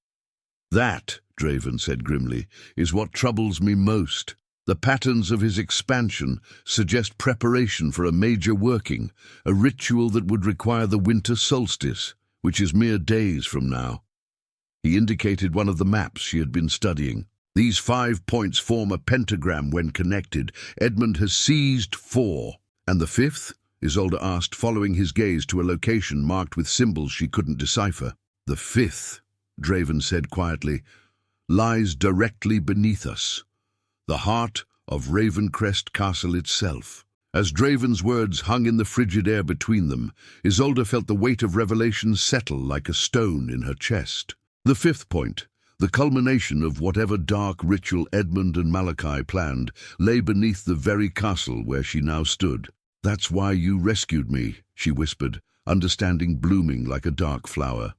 "That," Draven said grimly, "is what troubles me most. The patterns of his expansion suggest preparation for a major working, a ritual that would require the winter solstice, which is mere days from now." He indicated one of the maps she had been studying. "These 5 points form a pentagram when connected. Edmund has seized 4. "And the 5th?" Isolde asked, following his gaze to a location marked with symbols she couldn't decipher. "The 5th," Draven said quietly, "lies directly beneath us, the heart of Ravencrest Castle itself." As Draven's words hung in the frigid air between them, Isolde felt the weight of revelation settle like a stone in her chest. The 5th point, the culmination of whatever dark ritual Edmund and Malachi planned, lay beneath the very castle where she now stood. "That's why you rescued me," she whispered, understanding blooming like a dark flower.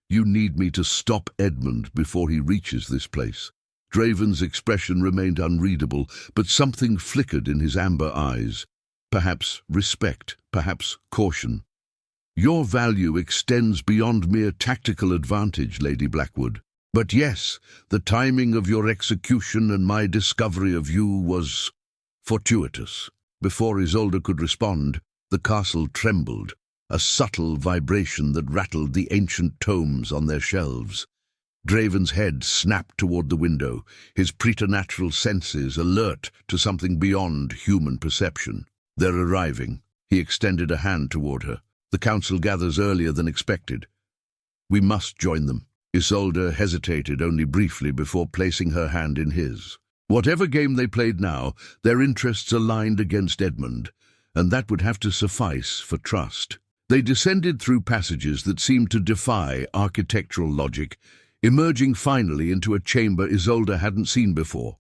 "You need me to stop Edmund before he reaches this place." Draven's expression remained unreadable, but something flickered in his amber eyes. Perhaps respect, perhaps caution. "Your value extends beyond mere tactical advantage, Lady Blackwood. But yes, the timing of your execution and my discovery of you was fortuitous." Before Isolde could respond, the castle trembled, a subtle vibration that rattled the ancient tomes on their shelves. Draven's head snapped toward the window, his preternatural senses alert to something beyond human perception. "They're arriving." He extended a hand toward her. "The council gathers earlier than expected. We must join them." Isolde hesitated only briefly before placing her hand in his. Whatever game they played now, their interests aligned against Edmund, and that would have to suffice for trust. They descended through passages that seemed to defy architectural logic, emerging finally into a chamber Isolde hadn't seen before.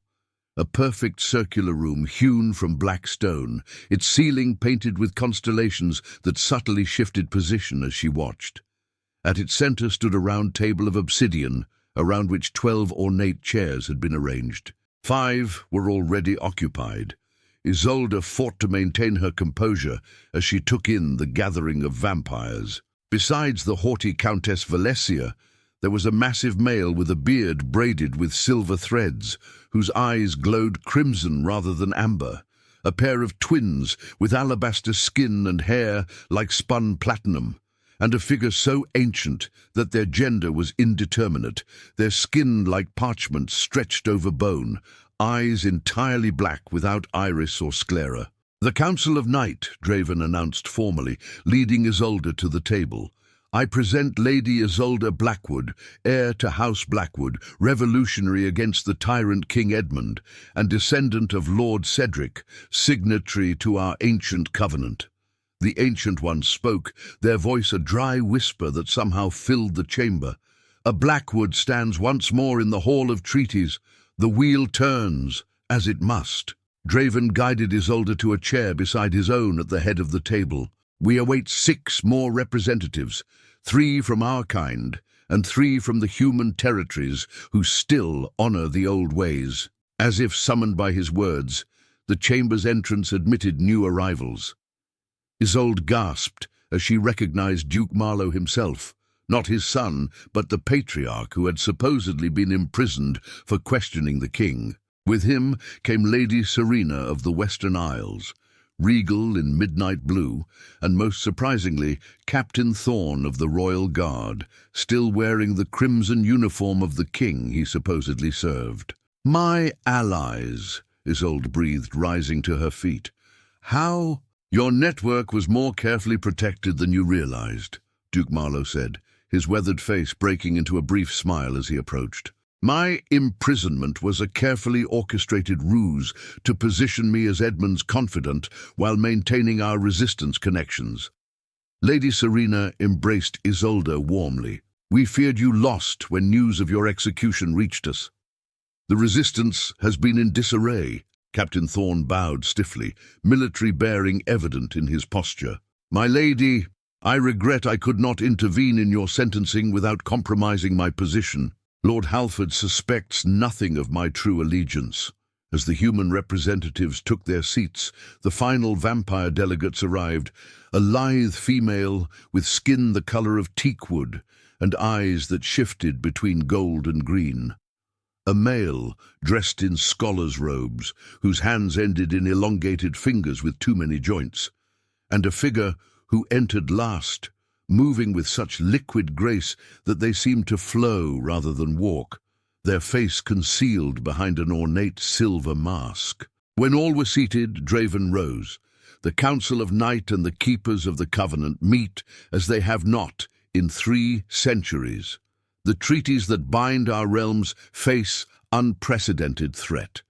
A perfect circular room hewn from black stone, its ceiling painted with constellations that subtly shifted position as she watched. At its center stood a round table of obsidian, around which 12 ornate chairs had been arranged. 5 were already occupied. Isolde fought to maintain her composure as she took in the gathering of vampires. Besides the haughty Countess Valencia, there was a massive male with a beard braided with silver threads, whose eyes glowed crimson rather than amber, a pair of twins with alabaster skin and hair like spun platinum, and a figure so ancient that their gender was indeterminate, their skin like parchment stretched over bone, eyes entirely black without iris or sclera. "The Council of Night," Draven announced formally, leading Isolde to the table. I present Lady Isolde Blackwood, heir to House Blackwood, revolutionary against the tyrant King Edmund, and descendant of Lord Cedric, signatory to our ancient covenant." The Ancient Ones spoke, their voice a dry whisper that somehow filled the chamber. "A Blackwood stands once more in the Hall of Treaties. The wheel turns, as it must." Draven guided Isolde to a chair beside his own at the head of the table. "We await 6 more representatives, 3 from our kind, and 3 from the human territories who still honor the old ways." As if summoned by his words, the chamber's entrance admitted new arrivals. Isolde gasped as she recognized Duke Marlowe himself, not his son, but the patriarch who had supposedly been imprisoned for questioning the king. With him came Lady Serena of the Western Isles, regal in midnight blue, and most surprisingly, Captain Thorne of the Royal Guard, still wearing the crimson uniform of the king he supposedly served. "My allies," Isolde breathed, rising to her feet. "How—" "Your network was more carefully protected than you realized," Duke Marlowe said, his weathered face breaking into a brief smile as he approached. "My imprisonment was a carefully orchestrated ruse to position me as Edmund's confidant while maintaining our resistance connections." Lady Serena embraced Isolde warmly. "We feared you lost when news of your execution reached us." "The resistance has been in disarray." Captain Thorne bowed stiffly, military bearing evident in his posture. "My lady, I regret I could not intervene in your sentencing without compromising my position. Lord Halford suspects nothing of my true allegiance." As the human representatives took their seats, the final vampire delegates arrived, a lithe female with skin the color of teakwood and eyes that shifted between gold and green. A male, dressed in scholar's robes, whose hands ended in elongated fingers with too many joints, and a figure who entered last, moving with such liquid grace that they seemed to flow rather than walk, their face concealed behind an ornate silver mask. When all were seated, Draven rose. "The Council of Night and the Keepers of the Covenant meet as they have not in 3 centuries. The treaties that bind our realms face unprecedented threat."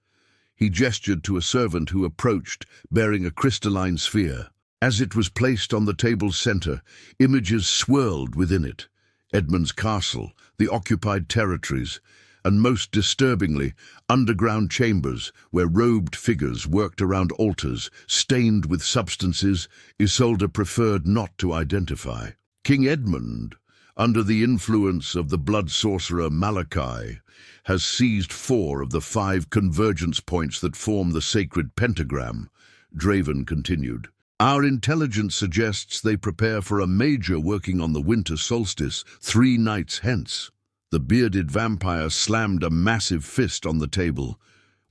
He gestured to a servant who approached, bearing a crystalline sphere. As it was placed on the table's center, images swirled within it. Edmund's castle, the occupied territories, and most disturbingly, underground chambers where robed figures worked around altars, stained with substances Isolde preferred not to identify. King Edmund, under the influence of the blood sorcerer Malachi, has seized 4 of the 5 convergence points that form the sacred pentagram, Draven continued. "Our intelligence suggests they prepare for a major working on the winter solstice 3 nights hence." The bearded vampire slammed a massive fist on the table.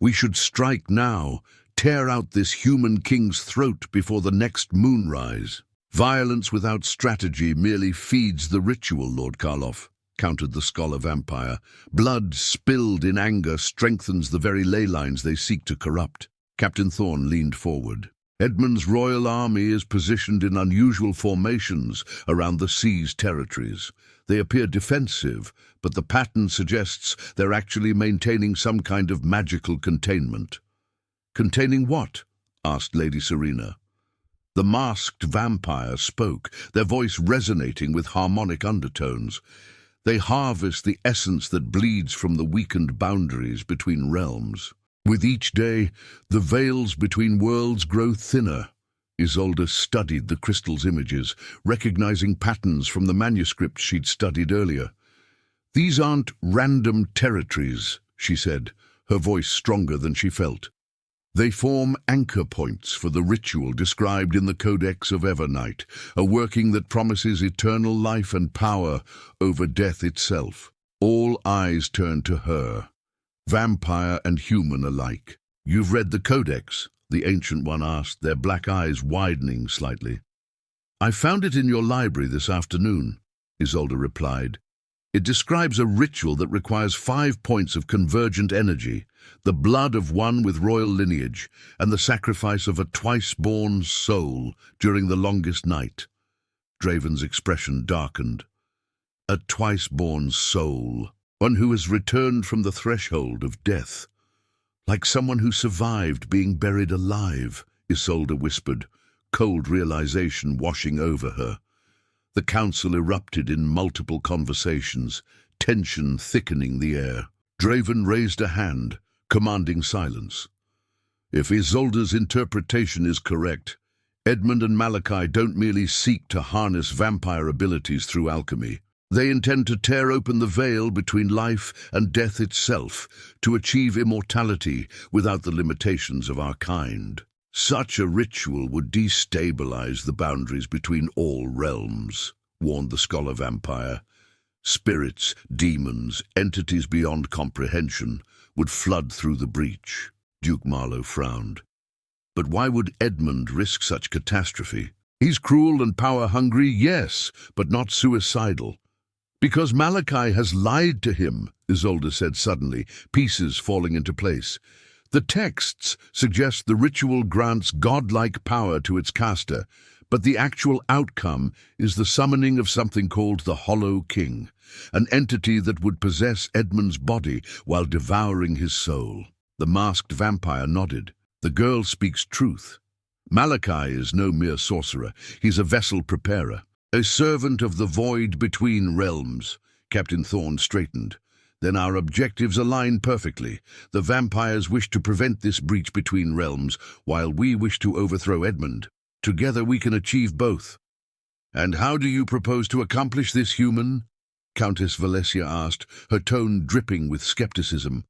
"We should strike now, tear out this human king's throat before the next moonrise." "Violence without strategy merely feeds the ritual, Lord Karloff," countered the scholar vampire. "Blood spilled in anger strengthens the very ley lines they seek to corrupt." Captain Thorne leaned forward. "Edmund's royal army is positioned in unusual formations around the sea's territories. They appear defensive, but the pattern suggests they're actually maintaining some kind of magical containment." "Containing what?" asked Lady Serena. The masked vampire spoke, their voice resonating with harmonic undertones. "They harvest the essence that bleeds from the weakened boundaries between realms. With each day, the veils between worlds grow thinner." Isolde studied the crystal's images, recognizing patterns from the manuscript she'd studied earlier. "These aren't random territories," she said, her voice stronger than she felt. "They form anchor points for the ritual described in the Codex of Evernight, a working that promises eternal life and power over death itself." All eyes turned to her, vampire and human alike. "You've read the Codex?" the Ancient One asked, their black eyes widening slightly. "I found it in your library this afternoon," Isolde replied. "It describes a ritual that requires 5 points of convergent energy, the blood of one with royal lineage, and the sacrifice of a twice-born soul during the longest night." Draven's expression darkened. A twice-born soul, one who has returned from the threshold of death. Like someone who survived being buried alive, Isolde whispered, cold realization washing over her. The council erupted in multiple conversations, tension thickening the air. Draven raised a hand, commanding silence. If Isolde's interpretation is correct, Edmund and Malachi don't merely seek to harness vampire abilities through alchemy. They intend to tear open the veil between life and death itself, to achieve immortality without the limitations of our kind. Such a ritual would destabilize the boundaries between all realms, warned the scholar vampire. Spirits, demons, entities beyond comprehension would flood through the breach. Duke Marlowe frowned. But why would Edmund risk such catastrophe? He's cruel and power-hungry, yes, but not suicidal. Because Malachi has lied to him, Isolde said suddenly, pieces falling into place. The texts suggest the ritual grants godlike power to its caster, but the actual outcome is the summoning of something called the Hollow King, an entity that would possess Edmund's body while devouring his soul. The masked vampire nodded. The girl speaks truth. Malachi is no mere sorcerer. He's a vessel preparer. A servant of the void between realms. Captain Thorne straightened. Then our objectives align perfectly. The vampires wish to prevent this breach between realms, while we wish to overthrow Edmund. Together we can achieve both. And how do you propose to accomplish this, human? Countess Valesia asked, her tone dripping with skepticism.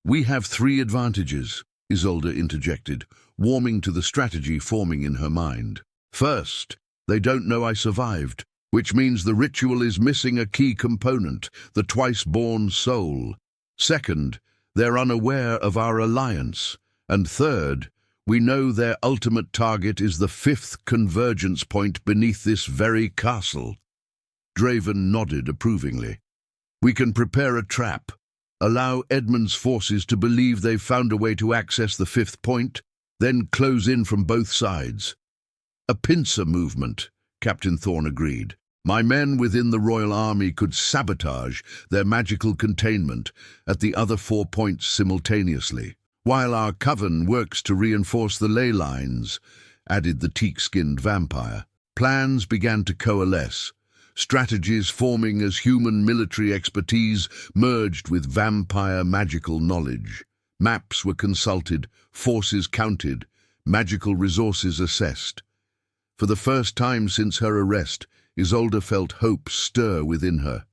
We have 3 advantages, Isolde interjected, warming to the strategy forming in her mind. First, they don't know I survived, which means the ritual is missing a key component, the twice-born soul. Second, they're unaware of our alliance. And third, we know their ultimate target is the 5th convergence point beneath this very castle. Draven nodded approvingly. We can prepare a trap, allow Edmund's forces to believe they've found a way to access the 5th point, then close in from both sides. A pincer movement, Captain Thorne agreed. My men within the Royal Army could sabotage their magical containment at the other 4 points simultaneously, while our coven works to reinforce the ley lines, added the teak-skinned vampire. Plans began to coalesce, strategies forming as human military expertise merged with vampire magical knowledge. Maps were consulted, forces counted, magical resources assessed. For the first time since her arrest, Isolde felt hope stir within her.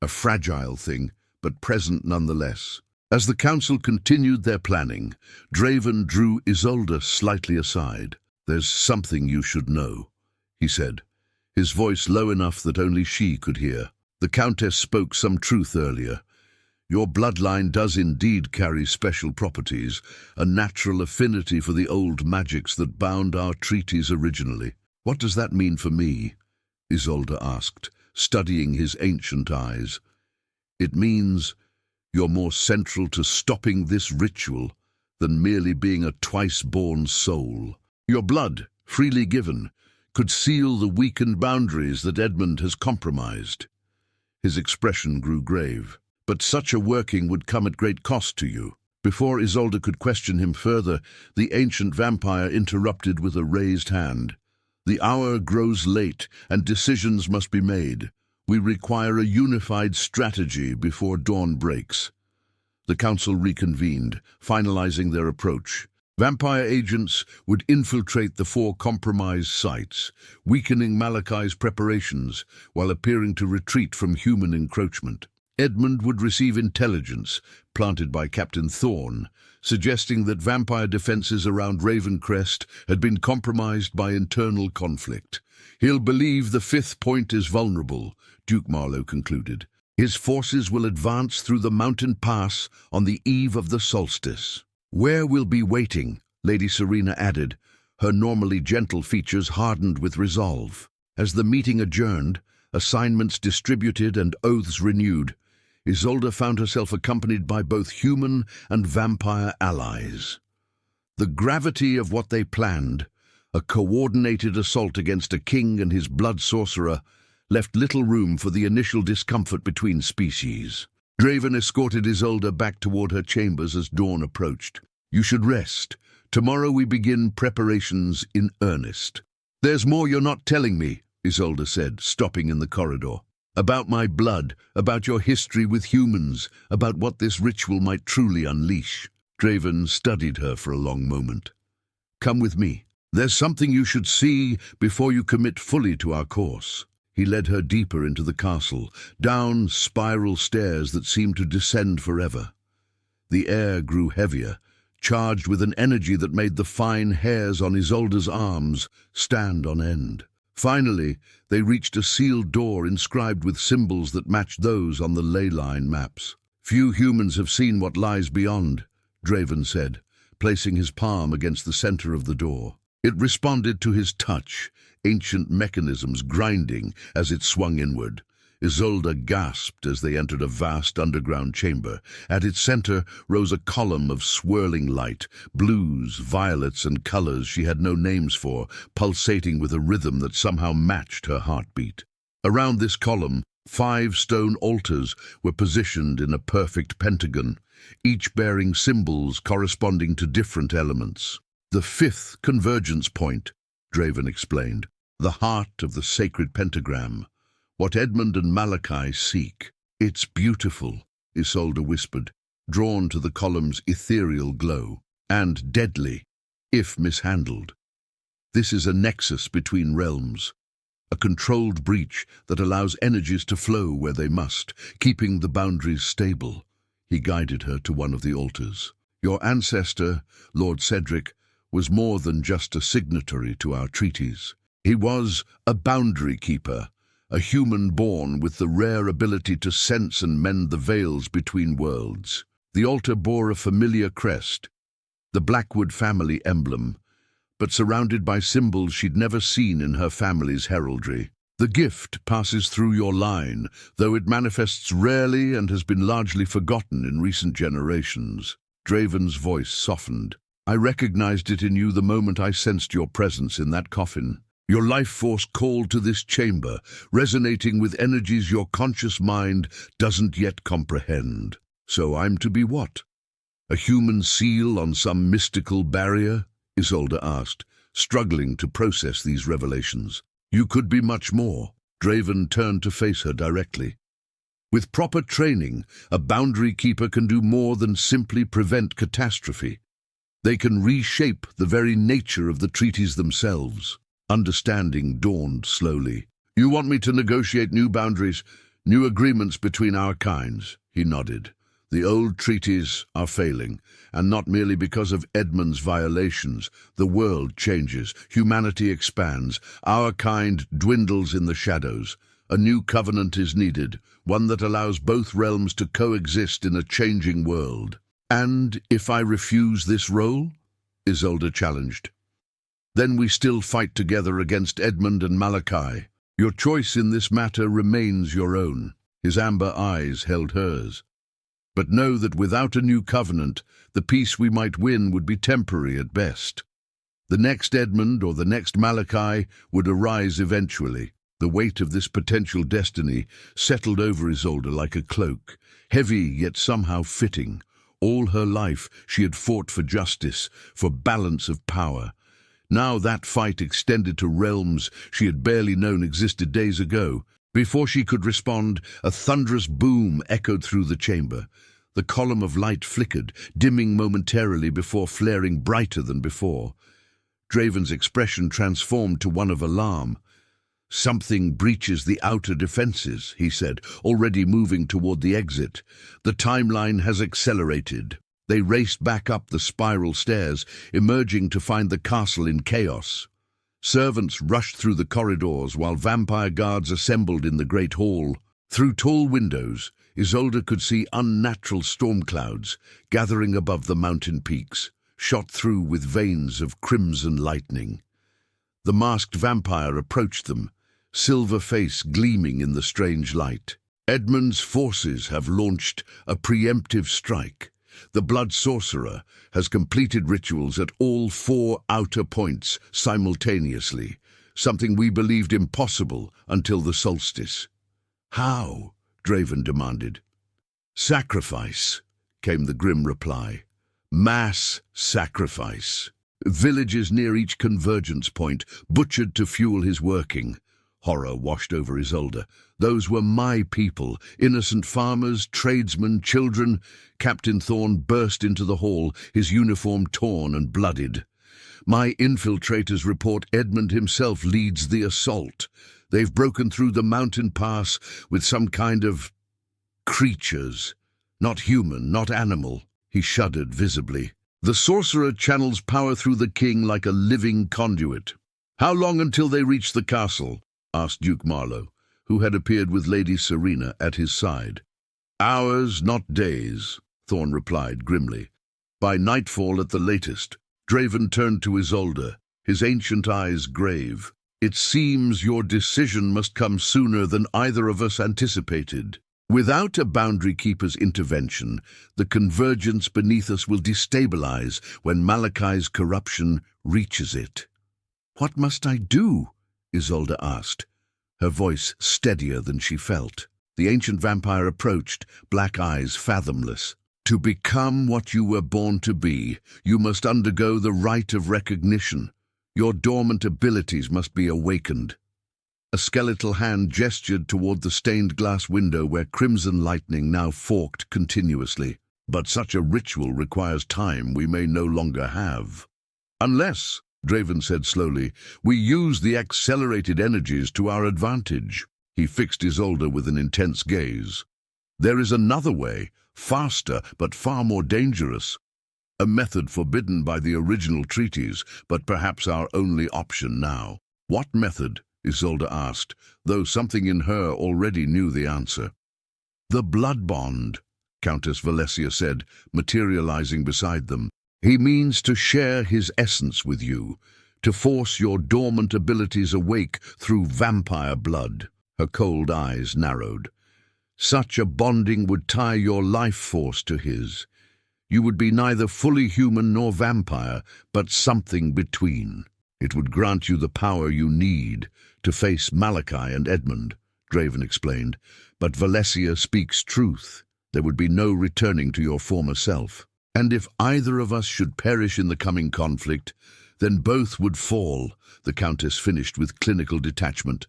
A fragile thing, but present nonetheless. As the council continued their planning, Draven drew Isolde slightly aside. There's something you should know, he said, his voice low enough that only she could hear. The Countess spoke some truth earlier. Your bloodline does indeed carry special properties, a natural affinity for the old magics that bound our treaties originally. What does that mean for me? Isolde asked, studying his ancient eyes. It means you're more central to stopping this ritual than merely being a twice-born soul. Your blood, freely given, could seal the weakened boundaries that Edmund has compromised. His expression grew grave. But such a working would come at great cost to you. Before Isolde could question him further, the ancient vampire interrupted with a raised hand. The hour grows late, and decisions must be made. We require a unified strategy before dawn breaks. The council reconvened, finalizing their approach. Vampire agents would infiltrate the 4 compromised sites, weakening Malachi's preparations while appearing to retreat from human encroachment. Edmund would receive intelligence, planted by Captain Thorne, suggesting that vampire defenses around Ravencrest had been compromised by internal conflict. He'll believe the 5th point is vulnerable, Duke Marlowe concluded. His forces will advance through the mountain pass on the eve of the solstice. Where we'll be waiting, Lady Serena added, her normally gentle features hardened with resolve. As the meeting adjourned, assignments distributed and oaths renewed, Isolde found herself accompanied by both human and vampire allies. The gravity of what they planned, A coordinated assault against a king and his blood sorcerer left little room for the initial discomfort between species. Draven escorted Isolde back toward her chambers as dawn approached. "You should rest. Tomorrow we begin preparations in earnest." "There's more you're not telling me," Isolde said, stopping in the corridor. "About my blood, about your history with humans, about what this ritual might truly unleash." Draven studied her for a long moment. "Come with me. There's something you should see before you commit fully to our course." He led her deeper into the castle, down spiral stairs that seemed to descend forever. The air grew heavier, charged with an energy that made the fine hairs on Isolde's arms stand on end. Finally, they reached a sealed door inscribed with symbols that matched those on the ley line maps. "Few humans have seen what lies beyond," Draven said, placing his palm against the center of the door. It responded to his touch, ancient mechanisms grinding as it swung inward. Isolde gasped as they entered a vast underground chamber. At its center rose a column of swirling light, blues, violets, and colors she had no names for, pulsating with a rhythm that somehow matched her heartbeat. Around this column, 5 stone altars were positioned in a perfect pentagon, each bearing symbols corresponding to different elements. "The 5th convergence point," Draven explained, "the heart of the sacred pentagram. What Edmund and Malachi seek." "It's beautiful," Isolde whispered, drawn to the column's ethereal glow. "And deadly, if mishandled. This is a nexus between realms, a controlled breach that allows energies to flow where they must, keeping the boundaries stable." He guided her to one of the altars. "Your ancestor, Lord Cedric, was more than just a signatory to our treaties. He was a boundary keeper, a human born with the rare ability to sense and mend the veils between worlds." The altar bore a familiar crest, the Blackwood family emblem, but surrounded by symbols she'd never seen in her family's heraldry. "The gift passes through your line, though it manifests rarely and has been largely forgotten in recent generations." Draven's voice softened. "I recognized it in you the moment I sensed your presence in that coffin. Your life force called to this chamber, resonating with energies your conscious mind doesn't yet comprehend. So I'm to be what? A human seal on some mystical barrier?" Isolde asked, struggling to process these revelations. "You could be much more." Draven turned to face her directly. "With proper training, a boundary keeper can do more than simply prevent catastrophe. They can reshape the very nature of the treaties themselves." Understanding dawned slowly. "You want me to negotiate new boundaries, new agreements between our kinds?" He nodded. "The old treaties are failing, and not merely because of Edmund's violations. The world changes, humanity expands, our kind dwindles in the shadows. A new covenant is needed, one that allows both realms to coexist in a changing world." "And if I refuse this role?" Isolde challenged. "Then we still fight together against Edmund and Malachi. Your choice in this matter remains your own." His amber eyes held hers. "But know that without a new covenant, the peace we might win would be temporary at best. The next Edmund or the next Malachi would arise eventually." The weight of this potential destiny settled over Isolde like a cloak, heavy yet somehow fitting. All her life she had fought for justice, for balance of power. Now that fight extended to realms she had barely known existed days ago. Before she could respond, a thunderous boom echoed through the chamber. The column of light flickered, dimming momentarily before flaring brighter than before. Draven's expression transformed to one of alarm. "Something breaches the outer defenses," he said, already moving toward the exit. "The timeline has accelerated." They raced back up the spiral stairs, emerging to find the castle in chaos. Servants rushed through the corridors while vampire guards assembled in the great hall. Through tall windows, Isolde could see unnatural storm clouds gathering above the mountain peaks, shot through with veins of crimson lightning. The masked vampire approached them, silver face gleaming in the strange light. "Edmund's forces have launched a preemptive strike. The blood sorcerer has completed rituals at all 4 outer points simultaneously, something we believed impossible until the solstice. How? Draven demanded. Sacrifice, came the grim reply. Mass sacrifice. Villages near each convergence point, butchered to fuel his working. Horror washed over Isolde. Those were my people, innocent farmers, tradesmen, children. Captain Thorne burst into the hall, his uniform torn and blooded. My infiltrators report Edmund himself leads the assault. They've broken through the mountain pass with some kind of creatures. Not human, not animal. He shuddered visibly. The sorcerer channels power through the king like a living conduit. How long until they reach the castle? Asked Duke Marlowe, who had appeared with Lady Serena at his side. Hours, not days, Thorne replied grimly. By nightfall at the latest. Draven turned to Isolde, his ancient eyes grave. It seems your decision must come sooner than either of us anticipated. Without a Boundary Keeper's intervention, the convergence beneath us will destabilize when Malachai's corruption reaches it. What must I do? Isolde asked, her voice steadier than she felt. The ancient vampire approached, black eyes fathomless. To become what you were born to be, you must undergo the rite of recognition. Your dormant abilities must be awakened. A skeletal hand gestured toward the stained glass window where crimson lightning now forked continuously. But such a ritual requires time we may no longer have. Unless, Draven said slowly, we use the accelerated energies to our advantage. He fixed Isolde with an intense gaze. There is another way, faster but far more dangerous. A method forbidden by the original treaties, but perhaps our only option now. What method? Isolde asked, though something in her already knew the answer. The blood bond, Countess Valesia said, materializing beside them. He means to share his essence with you, to force your dormant abilities awake through vampire blood. Her cold eyes narrowed. Such a bonding would tie your life force to his. You would be neither fully human nor vampire, but something between. It would grant you the power you need to face Malachi and Edmund, Draven explained. But Valesia speaks truth. There would be no returning to your former self. And if either of us should perish in the coming conflict, then both would fall, the Countess finished with clinical detachment.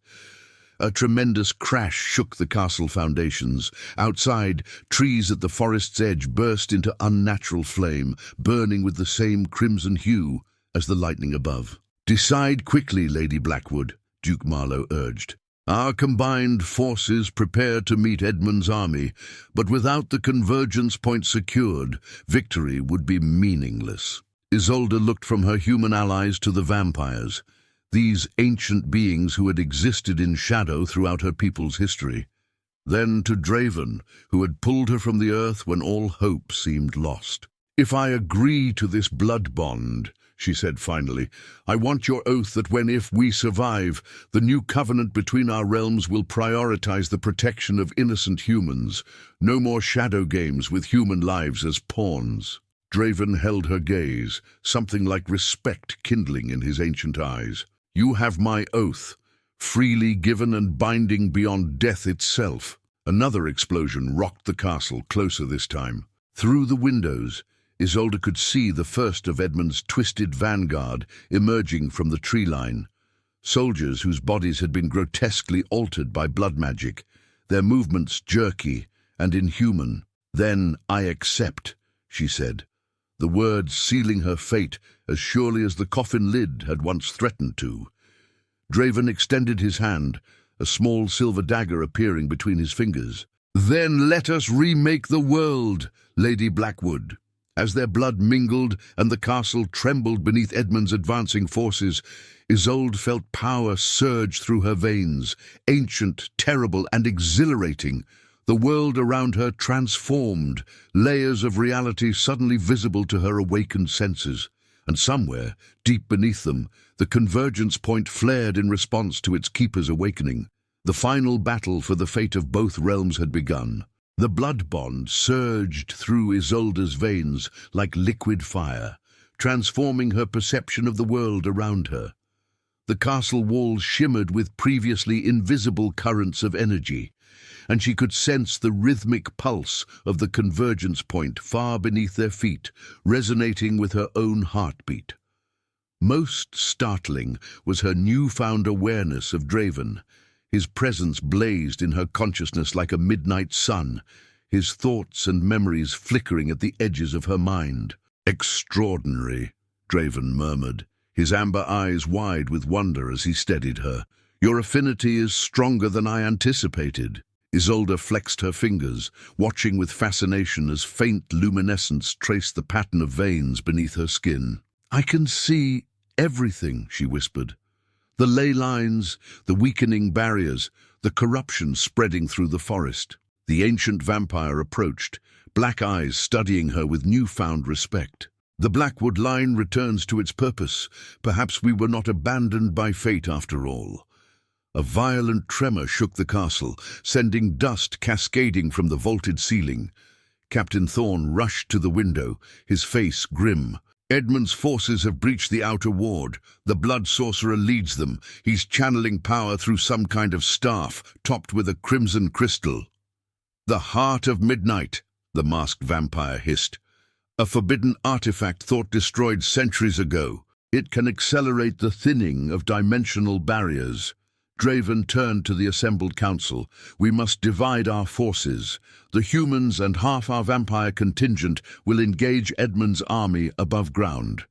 A tremendous crash shook the castle foundations. Outside, trees at the forest's edge burst into unnatural flame, burning with the same crimson hue as the lightning above. Decide quickly, Lady Blackwood, Duke Marlowe urged. Our combined forces prepare to meet Edmund's army, but without the convergence point secured, victory would be meaningless. Isolde looked from her human allies to the vampires, these ancient beings who had existed in shadow throughout her people's history. Then to Draven, who had pulled her from the earth when all hope seemed lost. If I agree to this blood bond, she said finally, I want your oath that if we survive, the new covenant between our realms will prioritize the protection of innocent humans. No more shadow games with human lives as pawns. Draven held her gaze, something like respect kindling in his ancient eyes. You have my oath, freely given and binding beyond death itself. Another explosion rocked the castle, closer this time. Through the windows, Isolde could see the first of Edmund's twisted vanguard emerging from the tree line. Soldiers whose bodies had been grotesquely altered by blood magic, their movements jerky and inhuman. Then I accept, she said, the words sealing her fate as surely as the coffin lid had once threatened to. Draven extended his hand, a small silver dagger appearing between his fingers. Then let us remake the world, Lady Blackwood. As their blood mingled and the castle trembled beneath Edmund's advancing forces, Isolde felt power surge through her veins, ancient, terrible, and exhilarating. The world around her transformed, layers of reality suddenly visible to her awakened senses. And somewhere, deep beneath them, the convergence point flared in response to its keeper's awakening. The final battle for the fate of both realms had begun. The blood bond surged through Isolde's veins like liquid fire, transforming her perception of the world around her. The castle walls shimmered with previously invisible currents of energy, and she could sense the rhythmic pulse of the convergence point far beneath their feet, resonating with her own heartbeat. Most startling was her newfound awareness of Draven. His presence blazed in her consciousness like a midnight sun, his thoughts and memories flickering at the edges of her mind. "Extraordinary," Draven murmured, his amber eyes wide with wonder as he steadied her. "Your affinity is stronger than I anticipated." Isolde flexed her fingers, watching with fascination as faint luminescence traced the pattern of veins beneath her skin. "I can see everything," she whispered. "The ley lines, the weakening barriers, the corruption spreading through the forest." The ancient vampire approached, black eyes studying her with newfound respect. "The Blackwood line returns to its purpose. Perhaps we were not abandoned by fate after all." A violent tremor shook the castle, sending dust cascading from the vaulted ceiling. Captain Thorne rushed to the window, his face grim. "Edmund's forces have breached the outer ward. The blood sorcerer leads them. He's channeling power through some kind of staff, topped with a crimson crystal." "The heart of midnight," the masked vampire hissed. "A forbidden artifact thought destroyed centuries ago. It can accelerate the thinning of dimensional barriers." Draven turned to the assembled council. "We must divide our forces. The humans and half our vampire contingent will engage Edmund's army above ground.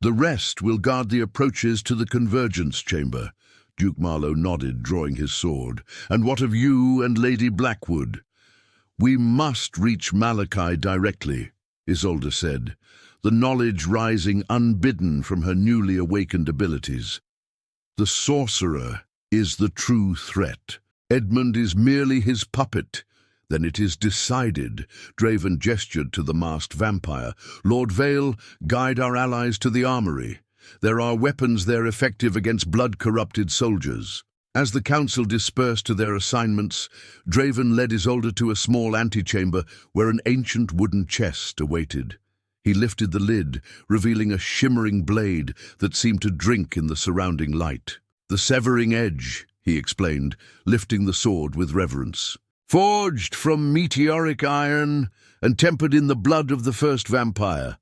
The rest will guard the approaches to the convergence chamber." Duke Marlowe nodded, drawing his sword. "And what of you and Lady Blackwood?" "We must reach Malachi directly," Isolde said, the knowledge rising unbidden from her newly awakened abilities. "The sorcerer is the true threat. Edmund is merely his puppet." "Then it is decided." Draven gestured to the masked vampire. "Lord Vale, guide our allies to the armory. There are weapons there effective against blood-corrupted soldiers." As the council dispersed to their assignments, Draven led Isolde to a small antechamber where an ancient wooden chest awaited. He lifted the lid, revealing a shimmering blade that seemed to drink in the surrounding light. "The severing edge," he explained, lifting the sword with reverence. "Forged from meteoric iron and tempered in the blood of the first vampire.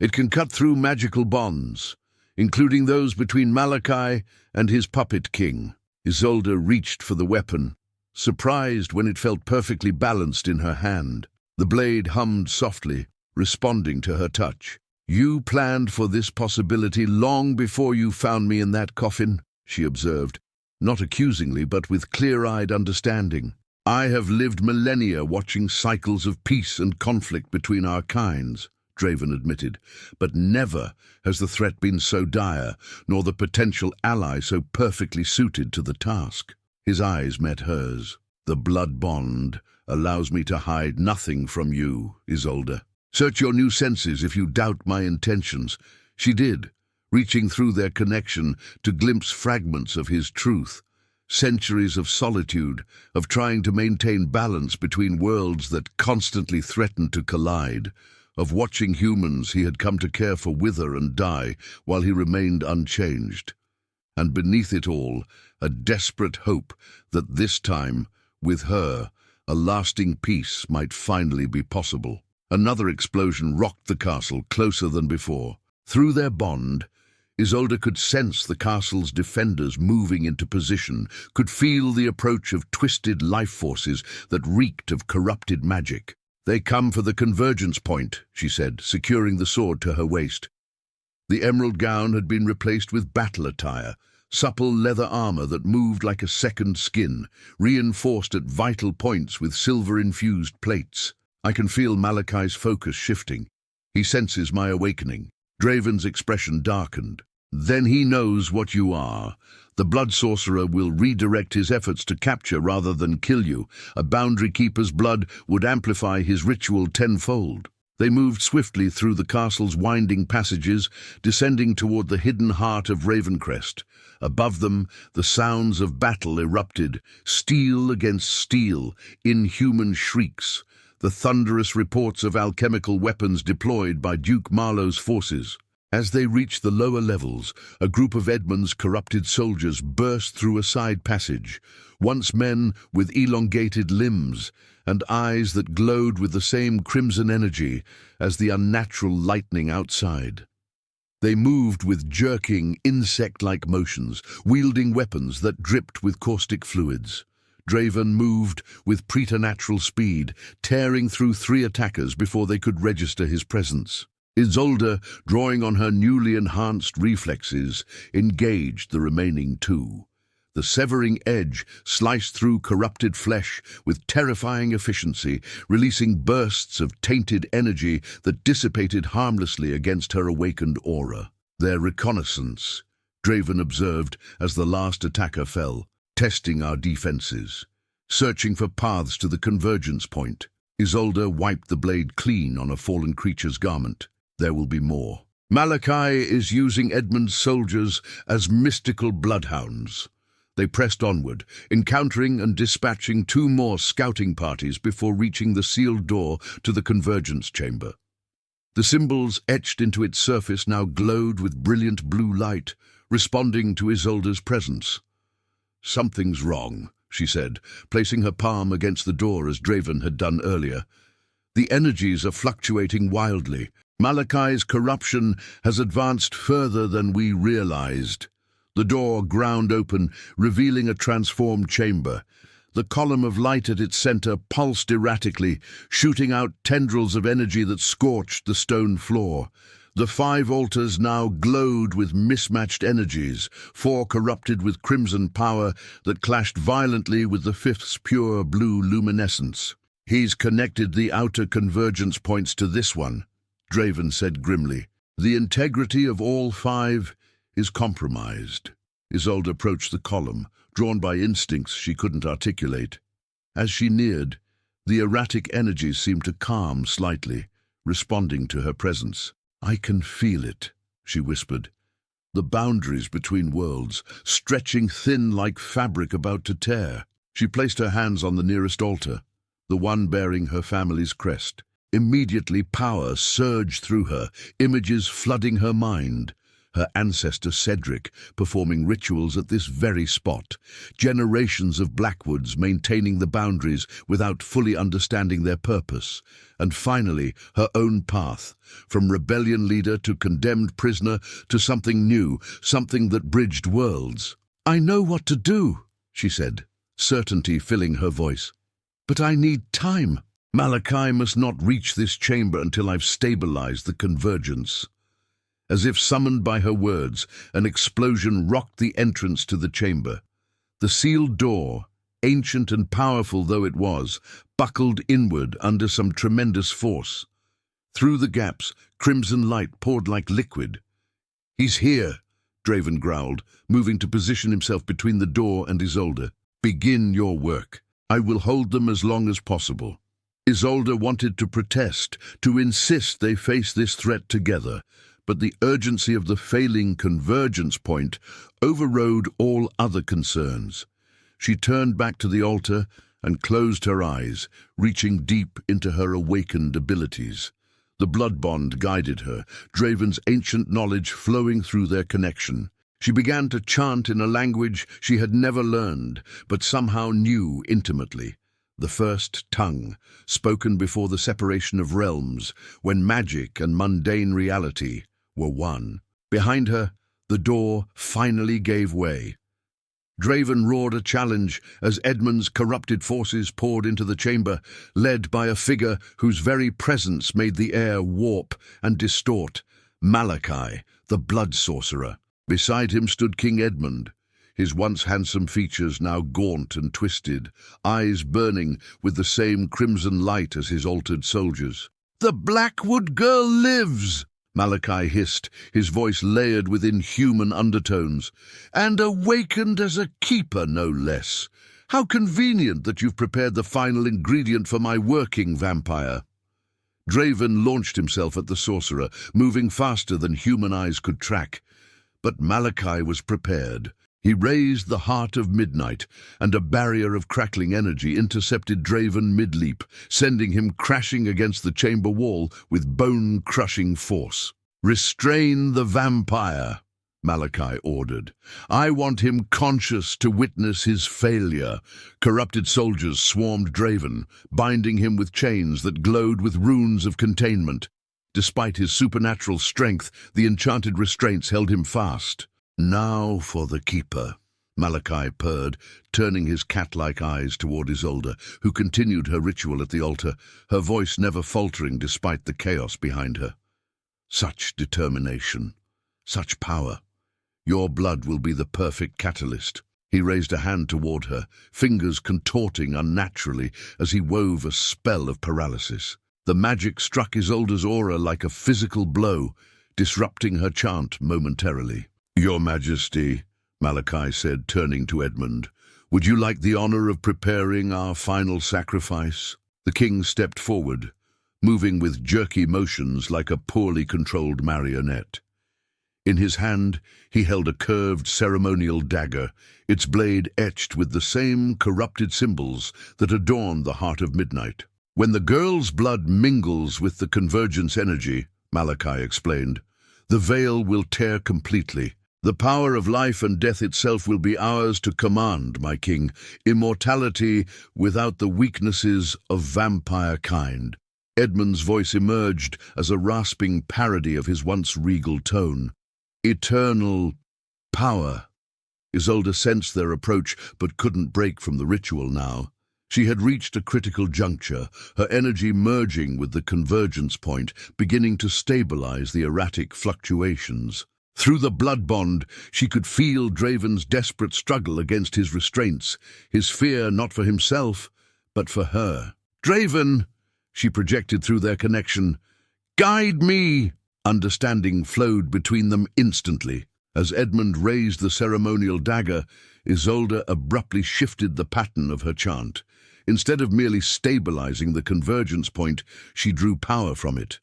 It can cut through magical bonds, including those between Malachi and his puppet king." Isolde reached for the weapon, surprised when it felt perfectly balanced in her hand. The blade hummed softly, responding to her touch. "You planned for this possibility long before you found me in that coffin," she observed, not accusingly but with clear-eyed understanding. "I have lived millennia watching cycles of peace and conflict between our kinds," Draven admitted, "but never has the threat been so dire, nor the potential ally so perfectly suited to the task." His eyes met hers. "The blood bond allows me to hide nothing from you, Isolde. Search your new senses if you doubt my intentions." She did, reaching through their connection to glimpse fragments of his truth. Centuries of solitude, of trying to maintain balance between worlds that constantly threatened to collide, of watching humans he had come to care for wither and die while he remained unchanged. And beneath it all, a desperate hope that this time, with her, a lasting peace might finally be possible. Another explosion rocked the castle closer than before. Through their bond, Isolde could sense the castle's defenders moving into position, could feel the approach of twisted life forces that reeked of corrupted magic. "They come for the convergence point," she said, securing the sword to her waist. The emerald gown had been replaced with battle attire, supple leather armor that moved like a second skin, reinforced at vital points with silver-infused plates. "I can feel Malachi's focus shifting. He senses my awakening." Draven's expression darkened. "Then he knows what you are. The blood sorcerer will redirect his efforts to capture rather than kill you. A boundary keeper's blood would amplify his ritual tenfold." They moved swiftly through the castle's winding passages, descending toward the hidden heart of Ravencrest. Above them, the sounds of battle erupted, steel against steel, inhuman shrieks, the thunderous reports of alchemical weapons deployed by Duke Marlowe's forces. As they reached the lower levels, a group of Edmund's corrupted soldiers burst through a side passage, once men with elongated limbs and eyes that glowed with the same crimson energy as the unnatural lightning outside. They moved with jerking, insect-like motions, wielding weapons that dripped with caustic fluids. Draven moved with preternatural speed, tearing through 3 attackers before they could register his presence. Isolde, drawing on her newly enhanced reflexes, engaged the remaining 2. The severing edge sliced through corrupted flesh with terrifying efficiency, releasing bursts of tainted energy that dissipated harmlessly against her awakened aura. Their reconnaissance, Draven observed as the last attacker fell, testing our defenses, searching for paths to the convergence point. Isolde wiped the blade clean on a fallen creature's garment. There will be more. Malachi is using Edmund's soldiers as mystical bloodhounds. They pressed onward, encountering and dispatching 2 more scouting parties before reaching the sealed door to the convergence chamber. The symbols etched into its surface now glowed with brilliant blue light, responding to Isolde's presence. "Something's wrong," she said, placing her palm against the door as Draven had done earlier. "The energies are fluctuating wildly. Malachi's corruption has advanced further than we realized." The door ground open, revealing a transformed chamber. The column of light at its center pulsed erratically, shooting out tendrils of energy that scorched the stone floor. The 5 altars now glowed with mismatched energies, 4 corrupted with crimson power that clashed violently with the 5th's pure blue luminescence. "He's connected the outer convergence points to this one," Draven said grimly. "The integrity of all 5 is compromised." Isolde approached the column, drawn by instincts she couldn't articulate. As she neared, the erratic energies seemed to calm slightly, responding to her presence. "I can feel it," she whispered. "The boundaries between worlds, stretching thin like fabric about to tear." She placed her hands on the nearest altar, the one bearing her family's crest. Immediately power surged through her, images flooding her mind. Her ancestor Cedric performing rituals at this very spot, generations of Blackwoods maintaining the boundaries without fully understanding their purpose, and finally her own path, from rebellion leader to condemned prisoner to something new, something that bridged worlds. "I know what to do," she said, certainty filling her voice. "But I need time. Malachi must not reach this chamber until I've stabilized the convergence." As if summoned by her words, an explosion rocked the entrance to the chamber. The sealed door, ancient and powerful though it was, buckled inward under some tremendous force. Through the gaps, crimson light poured like liquid. "He's here," Draven growled, moving to position himself between the door and Isolde. "Begin your work. I will hold them as long as possible." Isolde wanted to protest, to insist they face this threat together, but the urgency of the failing convergence point overrode all other concerns. She turned back to the altar and closed her eyes, reaching deep into her awakened abilities. The blood bond guided her, Draven's ancient knowledge flowing through their connection. She began to chant in a language she had never learned, but somehow knew intimately. The first tongue, spoken before the separation of realms, when magic and mundane reality were one. Behind her, the door finally gave way. Draven roared a challenge as Edmund's corrupted forces poured into the chamber, led by a figure whose very presence made the air warp and distort. Malachi, the blood sorcerer. Beside him stood King Edmund, his once handsome features now gaunt and twisted, eyes burning with the same crimson light as his altered soldiers. "The Blackwood girl lives!" Malachi hissed, his voice layered with inhuman undertones. "And awakened as a keeper, no less. How convenient that you've prepared the final ingredient for my working vampire." Draven launched himself at the sorcerer, moving faster than human eyes could track. But Malachi was prepared. He raised the heart of midnight, and a barrier of crackling energy intercepted Draven mid-leap, sending him crashing against the chamber wall with bone-crushing force. "Restrain the vampire," Malachi ordered. "I want him conscious to witness his failure." Corrupted soldiers swarmed Draven, binding him with chains that glowed with runes of containment. Despite his supernatural strength, the enchanted restraints held him fast. "Now for the Keeper," Malachi purred, turning his cat-like eyes toward Isolde, who continued her ritual at the altar, her voice never faltering despite the chaos behind her. "Such determination, such power. Your blood will be the perfect catalyst." He raised a hand toward her, fingers contorting unnaturally as he wove a spell of paralysis. The magic struck Isolde's aura like a physical blow, disrupting her chant momentarily. "Your Majesty," Malachi said, turning to Edmund, "would you like the honor of preparing our final sacrifice?" The king stepped forward, moving with jerky motions like a poorly controlled marionette. In his hand, he held a curved ceremonial dagger, its blade etched with the same corrupted symbols that adorned the heart of midnight. "When the girl's blood mingles with the convergence energy," Malachi explained, "the veil will tear completely. The power of life and death itself will be ours to command, my king, immortality without the weaknesses of vampire kind." Edmund's voice emerged as a rasping parody of his once regal tone. "Eternal power." Isolde sensed their approach but couldn't break from the ritual now. She had reached a critical juncture, her energy merging with the convergence point, beginning to stabilize the erratic fluctuations. Through the blood bond, she could feel Draven's desperate struggle against his restraints, his fear not for himself, but for her. "Draven," she projected through their connection, "guide me!" Understanding flowed between them instantly. As Edmund raised the ceremonial dagger, Isolde abruptly shifted the pattern of her chant. Instead of merely stabilizing the convergence point, she drew power from it.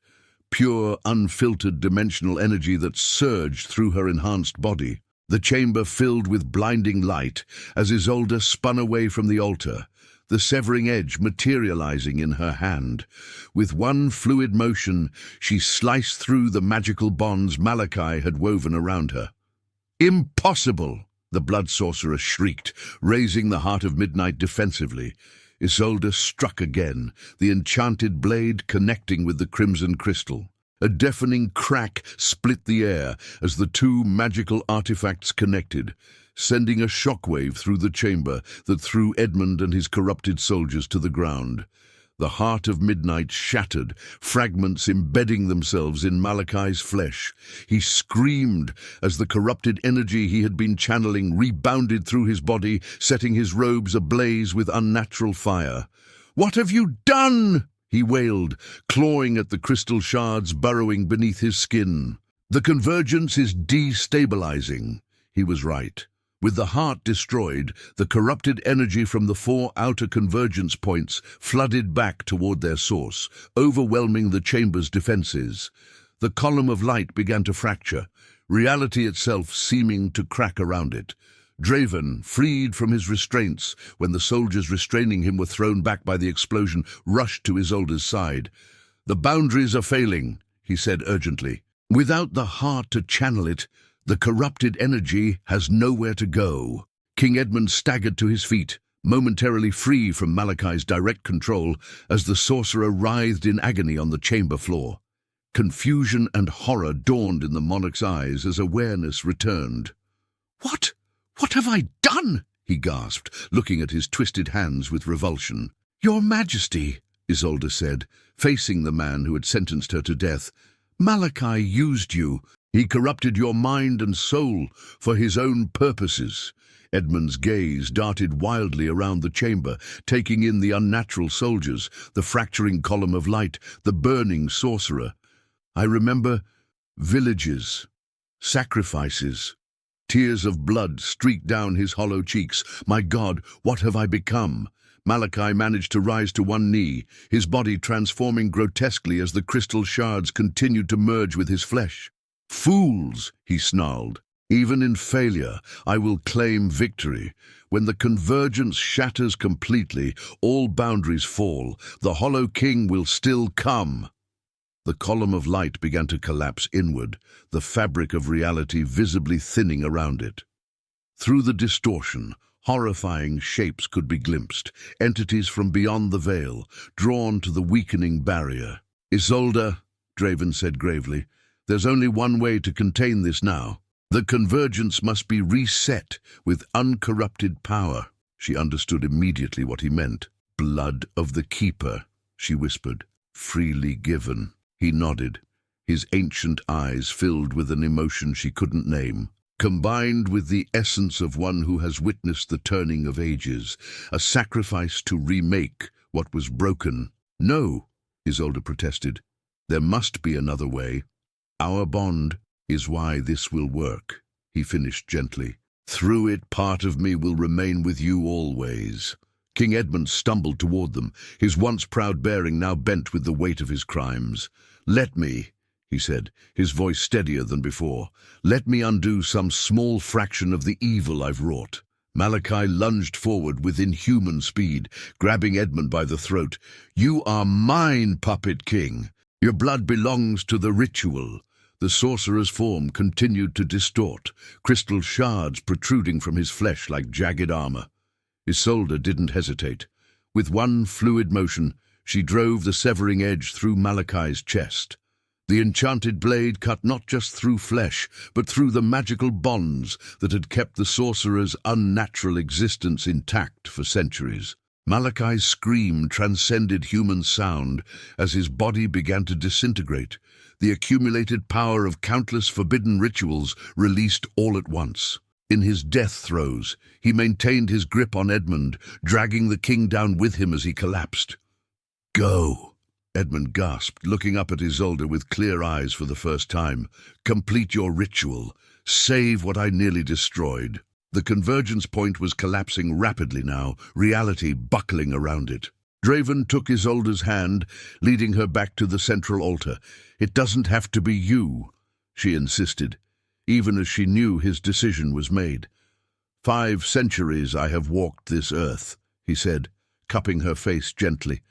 Pure, unfiltered dimensional energy that surged through her enhanced body. The chamber filled with blinding light as Isolde spun away from the altar, the severing edge materializing in her hand. With one fluid motion, she sliced through the magical bonds Malachi had woven around her. "Impossible!" the blood sorcerer shrieked, raising the heart of midnight defensively. Isolde struck again, the enchanted blade connecting with the crimson crystal. A deafening crack split the air as the two magical artifacts connected, sending a shockwave through the chamber that threw Edmund and his corrupted soldiers to the ground. The heart of midnight shattered, fragments embedding themselves in Malachi's flesh. He screamed as the corrupted energy he had been channeling rebounded through his body, setting his robes ablaze with unnatural fire. "What have you done?" he wailed, clawing at the crystal shards burrowing beneath his skin. "The convergence is destabilizing." He was right. With the heart destroyed, the corrupted energy from the 4 outer convergence points flooded back toward their source, overwhelming the chamber's defenses. The column of light began to fracture, reality itself seeming to crack around it. Draven, freed from his restraints when the soldiers restraining him were thrown back by the explosion, rushed to Isolde's side. "The boundaries are failing," he said urgently. "Without the heart to channel it, the corrupted energy has nowhere to go." King Edmund staggered to his feet, momentarily free from Malachi's direct control as the sorcerer writhed in agony on the chamber floor. Confusion and horror dawned in the monarch's eyes as awareness returned. "What? What have I done?" he gasped, looking at his twisted hands with revulsion. "Your Majesty," Isolde said, facing the man who had sentenced her to death, "Malachi used you. He corrupted your mind and soul for his own purposes." Edmund's gaze darted wildly around the chamber, taking in the unnatural soldiers, the fracturing column of light, the burning sorcerer. "I remember villages, sacrifices." Tears of blood streaked down his hollow cheeks. "My God, what have I become?" Malachi managed to rise to one knee, his body transforming grotesquely as the crystal shards continued to merge with his flesh. "Fools!" he snarled. "Even in failure, I will claim victory. When the convergence shatters completely, all boundaries fall. The Hollow King will still come." The column of light began to collapse inward, the fabric of reality visibly thinning around it. Through the distortion, horrifying shapes could be glimpsed, entities from beyond the veil, drawn to the weakening barrier. "Isolde," Draven said gravely, "there's only one way to contain this now. The convergence must be reset with uncorrupted power." She understood immediately what he meant. "Blood of the Keeper," she whispered, "freely given." He nodded, his ancient eyes filled with an emotion she couldn't name. "Combined with the essence of one who has witnessed the turning of ages, a sacrifice to remake what was broken." "No," Isolde protested. "There must be another way. Our bond is why this will work," he finished gently. "Through it, part of me will remain with you always." King Edmund stumbled toward them, his once proud bearing now bent with the weight of his crimes. "Let me," he said, his voice steadier than before, "let me undo some small fraction of the evil I've wrought." Malachi lunged forward with inhuman speed, grabbing Edmund by the throat. "You are mine, Puppet King. Your blood belongs to the ritual." The sorcerer's form continued to distort, crystal shards protruding from his flesh like jagged armor. Isolde didn't hesitate. With one fluid motion, she drove the severing edge through Malachi's chest. The enchanted blade cut not just through flesh, but through the magical bonds that had kept the sorcerer's unnatural existence intact for centuries. Malachi's scream transcended human sound as his body began to disintegrate, the accumulated power of countless forbidden rituals released all at once. In his death throes, he maintained his grip on Edmund, dragging the king down with him as he collapsed. "Go," Edmund gasped, looking up at Isolde with clear eyes for the first time. "Complete your ritual. Save what I nearly destroyed." The convergence point was collapsing rapidly now, reality buckling around it. Draven took Isolde's hand, leading her back to the central altar. "It doesn't have to be you," she insisted, even as she knew his decision was made. 5 centuries I have walked this earth," he said, cupping her face gently,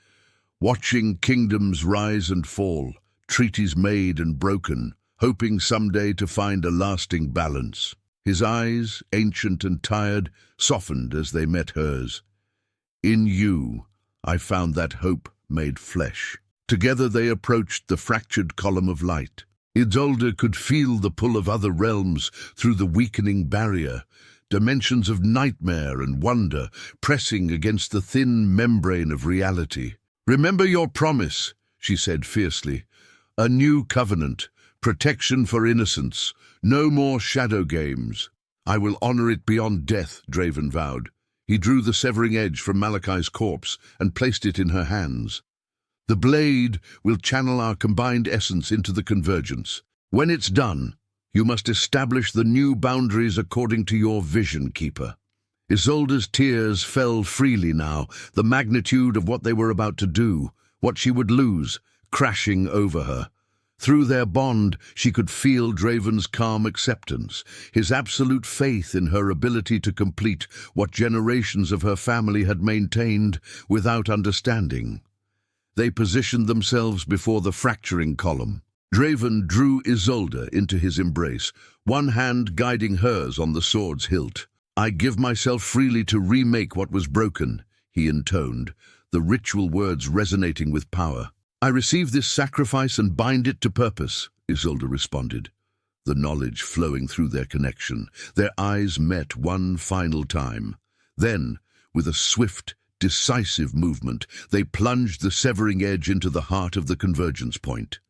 "watching kingdoms rise and fall, treaties made and broken, hoping someday to find a lasting balance." His eyes, ancient and tired, softened as they met hers. "In you, I found that hope made flesh." Together they approached the fractured column of light. Isolde could feel the pull of other realms through the weakening barrier, dimensions of nightmare and wonder pressing against the thin membrane of reality. "Remember your promise," she said fiercely. "A new covenant, protection for innocence, no more shadow games." "I will honor it beyond death," Draven vowed. He drew the severing edge from Malachi's corpse and placed it in her hands. "The blade will channel our combined essence into the convergence. When it's done, you must establish the new boundaries according to your vision, Keeper." Isolde's tears fell freely now, the magnitude of what they were about to do, what she would lose, crashing over her. Through their bond, she could feel Draven's calm acceptance, his absolute faith in her ability to complete what generations of her family had maintained without understanding. They positioned themselves before the fracturing column. Draven drew Isolde into his embrace, one hand guiding hers on the sword's hilt. "I give myself freely to remake what was broken," he intoned, the ritual words resonating with power. "I receive this sacrifice and bind it to purpose," Isolde responded, the knowledge flowing through their connection. Their eyes met one final time. Then, with a swift, decisive movement, they plunged the severing edge into the heart of the convergence point.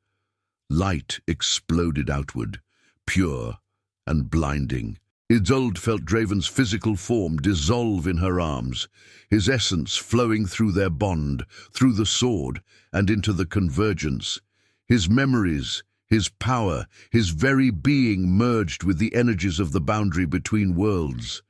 Light exploded outward, pure and blinding. Isolde felt Draven's physical form dissolve in her arms, his essence flowing through their bond, through the sword, and into the convergence. His memories, his power, his very being merged with the energies of the boundary between worlds.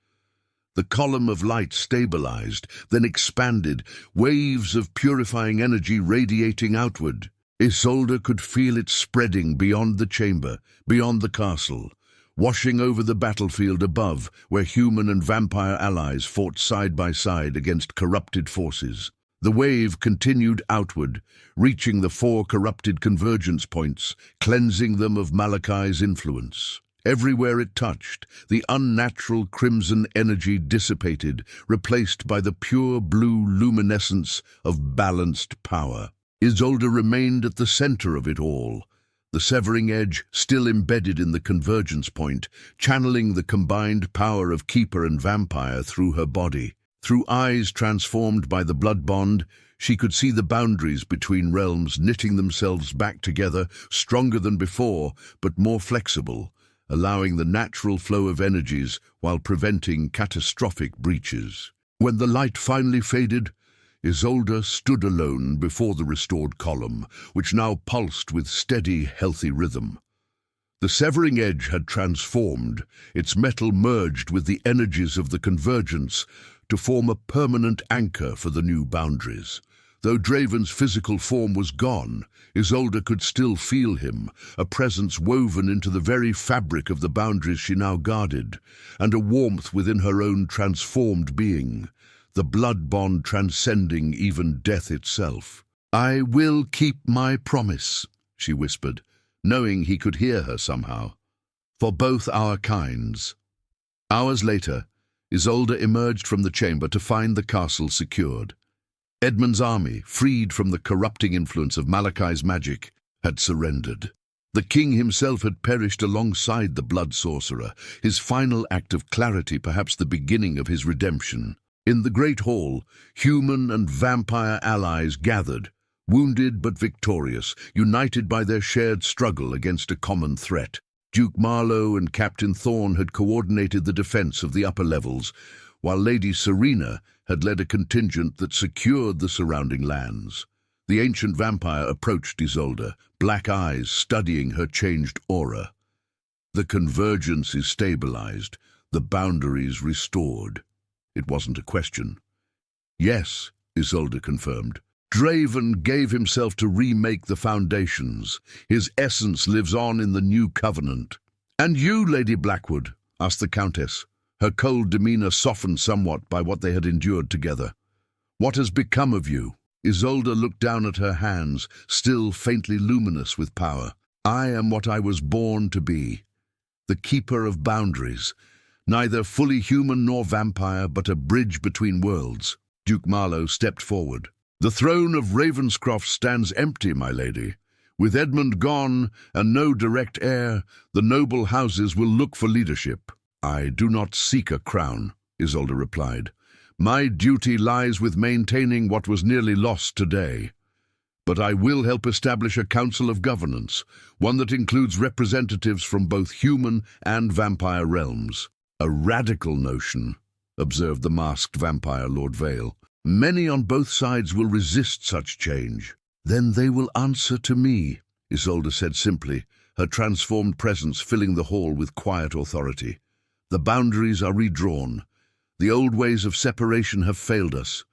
The column of light stabilized, then expanded, waves of purifying energy radiating outward. Isolde could feel it spreading beyond the chamber, beyond the castle, washing over the battlefield above, where human and vampire allies fought side by side against corrupted forces. The wave continued outward, reaching the 4 corrupted convergence points, cleansing them of Malakai's influence. Everywhere it touched, the unnatural crimson energy dissipated, replaced by the pure blue luminescence of balanced power. Isolde remained at the center of it all, the severing edge still embedded in the convergence point, channeling the combined power of keeper and vampire through her body. Through eyes transformed by the blood bond, she could see the boundaries between realms knitting themselves back together, stronger than before, but more flexible, allowing the natural flow of energies while preventing catastrophic breaches. When the light finally faded, Isolde stood alone before the restored column, which now pulsed with steady, healthy rhythm. The severing edge had transformed, its metal merged with the energies of the convergence to form a permanent anchor for the new boundaries. Though Draven's physical form was gone, Isolde could still feel him, a presence woven into the very fabric of the boundaries she now guarded, and a warmth within her own transformed being, the blood bond transcending even death itself. "I will keep my promise," she whispered, knowing he could hear her somehow. "For both our kinds." Hours later, Isolde emerged from the chamber to find the castle secured. Edmund's army, freed from the corrupting influence of Malakai's magic, had surrendered. The king himself had perished alongside the blood sorcerer, his final act of clarity perhaps the beginning of his redemption. In the great hall, human and vampire allies gathered, wounded but victorious, united by their shared struggle against a common threat. Duke Marlowe and Captain Thorne had coordinated the defense of the upper levels, while Lady Serena had led a contingent that secured the surrounding lands. The ancient vampire approached Isolde, black eyes studying her changed aura. "The convergence is stabilized, the boundaries restored." It wasn't a question. "Yes," Isolde confirmed. "Draven gave himself to remake the foundations. His essence lives on in the new covenant." "And you, Lady Blackwood?" asked the Countess, her cold demeanor softened somewhat by what they had endured together. "What has become of you?" Isolde looked down at her hands, still faintly luminous with power. "I am what I was born to be, the keeper of boundaries, neither fully human nor vampire, but a bridge between worlds." Duke Marlowe stepped forward. "The throne of Ravenscroft stands empty, my lady. With Edmund gone and no direct heir, the noble houses will look for leadership." "I do not seek a crown," Isolde replied. "My duty lies with maintaining what was nearly lost today. But I will help establish a council of governance, one that includes representatives from both human and vampire realms." "A radical notion," observed the masked vampire Lord Vale. "Many on both sides will resist such change." "Then they will answer to me," Isolde said simply, her transformed presence filling the hall with quiet authority. "The boundaries are redrawn. The old ways of separation have failed us.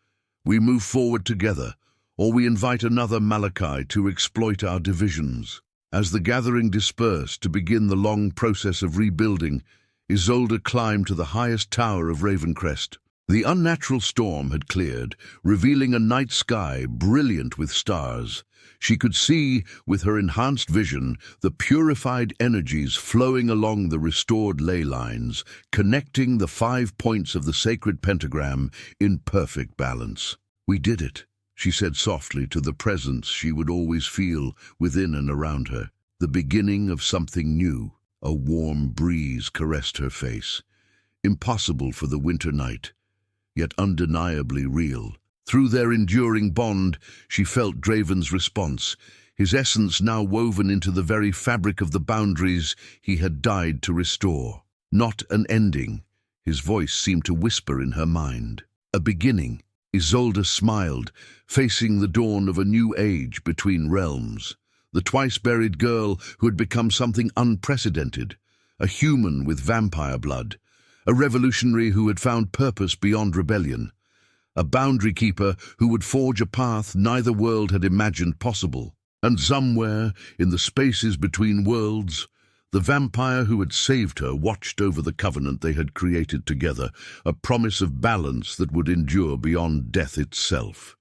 We move forward together, or we invite another Malakai to exploit our divisions." As the gathering dispersed to begin the long process of rebuilding, Isolde climbed to the highest tower of Ravencrest. The unnatural storm had cleared, revealing a night sky brilliant with stars. She could see, with her enhanced vision, the purified energies flowing along the restored ley lines, connecting the 5 points of the sacred pentagram in perfect balance. "We did it," she said softly to the presence she would always feel within and around her. The beginning of something new. A warm breeze caressed her face. Impossible for the winter night, yet undeniably real. Through their enduring bond, she felt Draven's response, his essence now woven into the very fabric of the boundaries he had died to restore. Not an ending, his voice seemed to whisper in her mind. A beginning. Isolde smiled, facing the dawn of a new age between realms. The twice-buried girl who had become something unprecedented, a human with vampire blood, a revolutionary who had found purpose beyond rebellion, a boundary keeper who would forge a path neither world had imagined possible. And somewhere, in the spaces between worlds, the vampire who had saved her watched over the covenant they had created together, a promise of balance that would endure beyond death itself.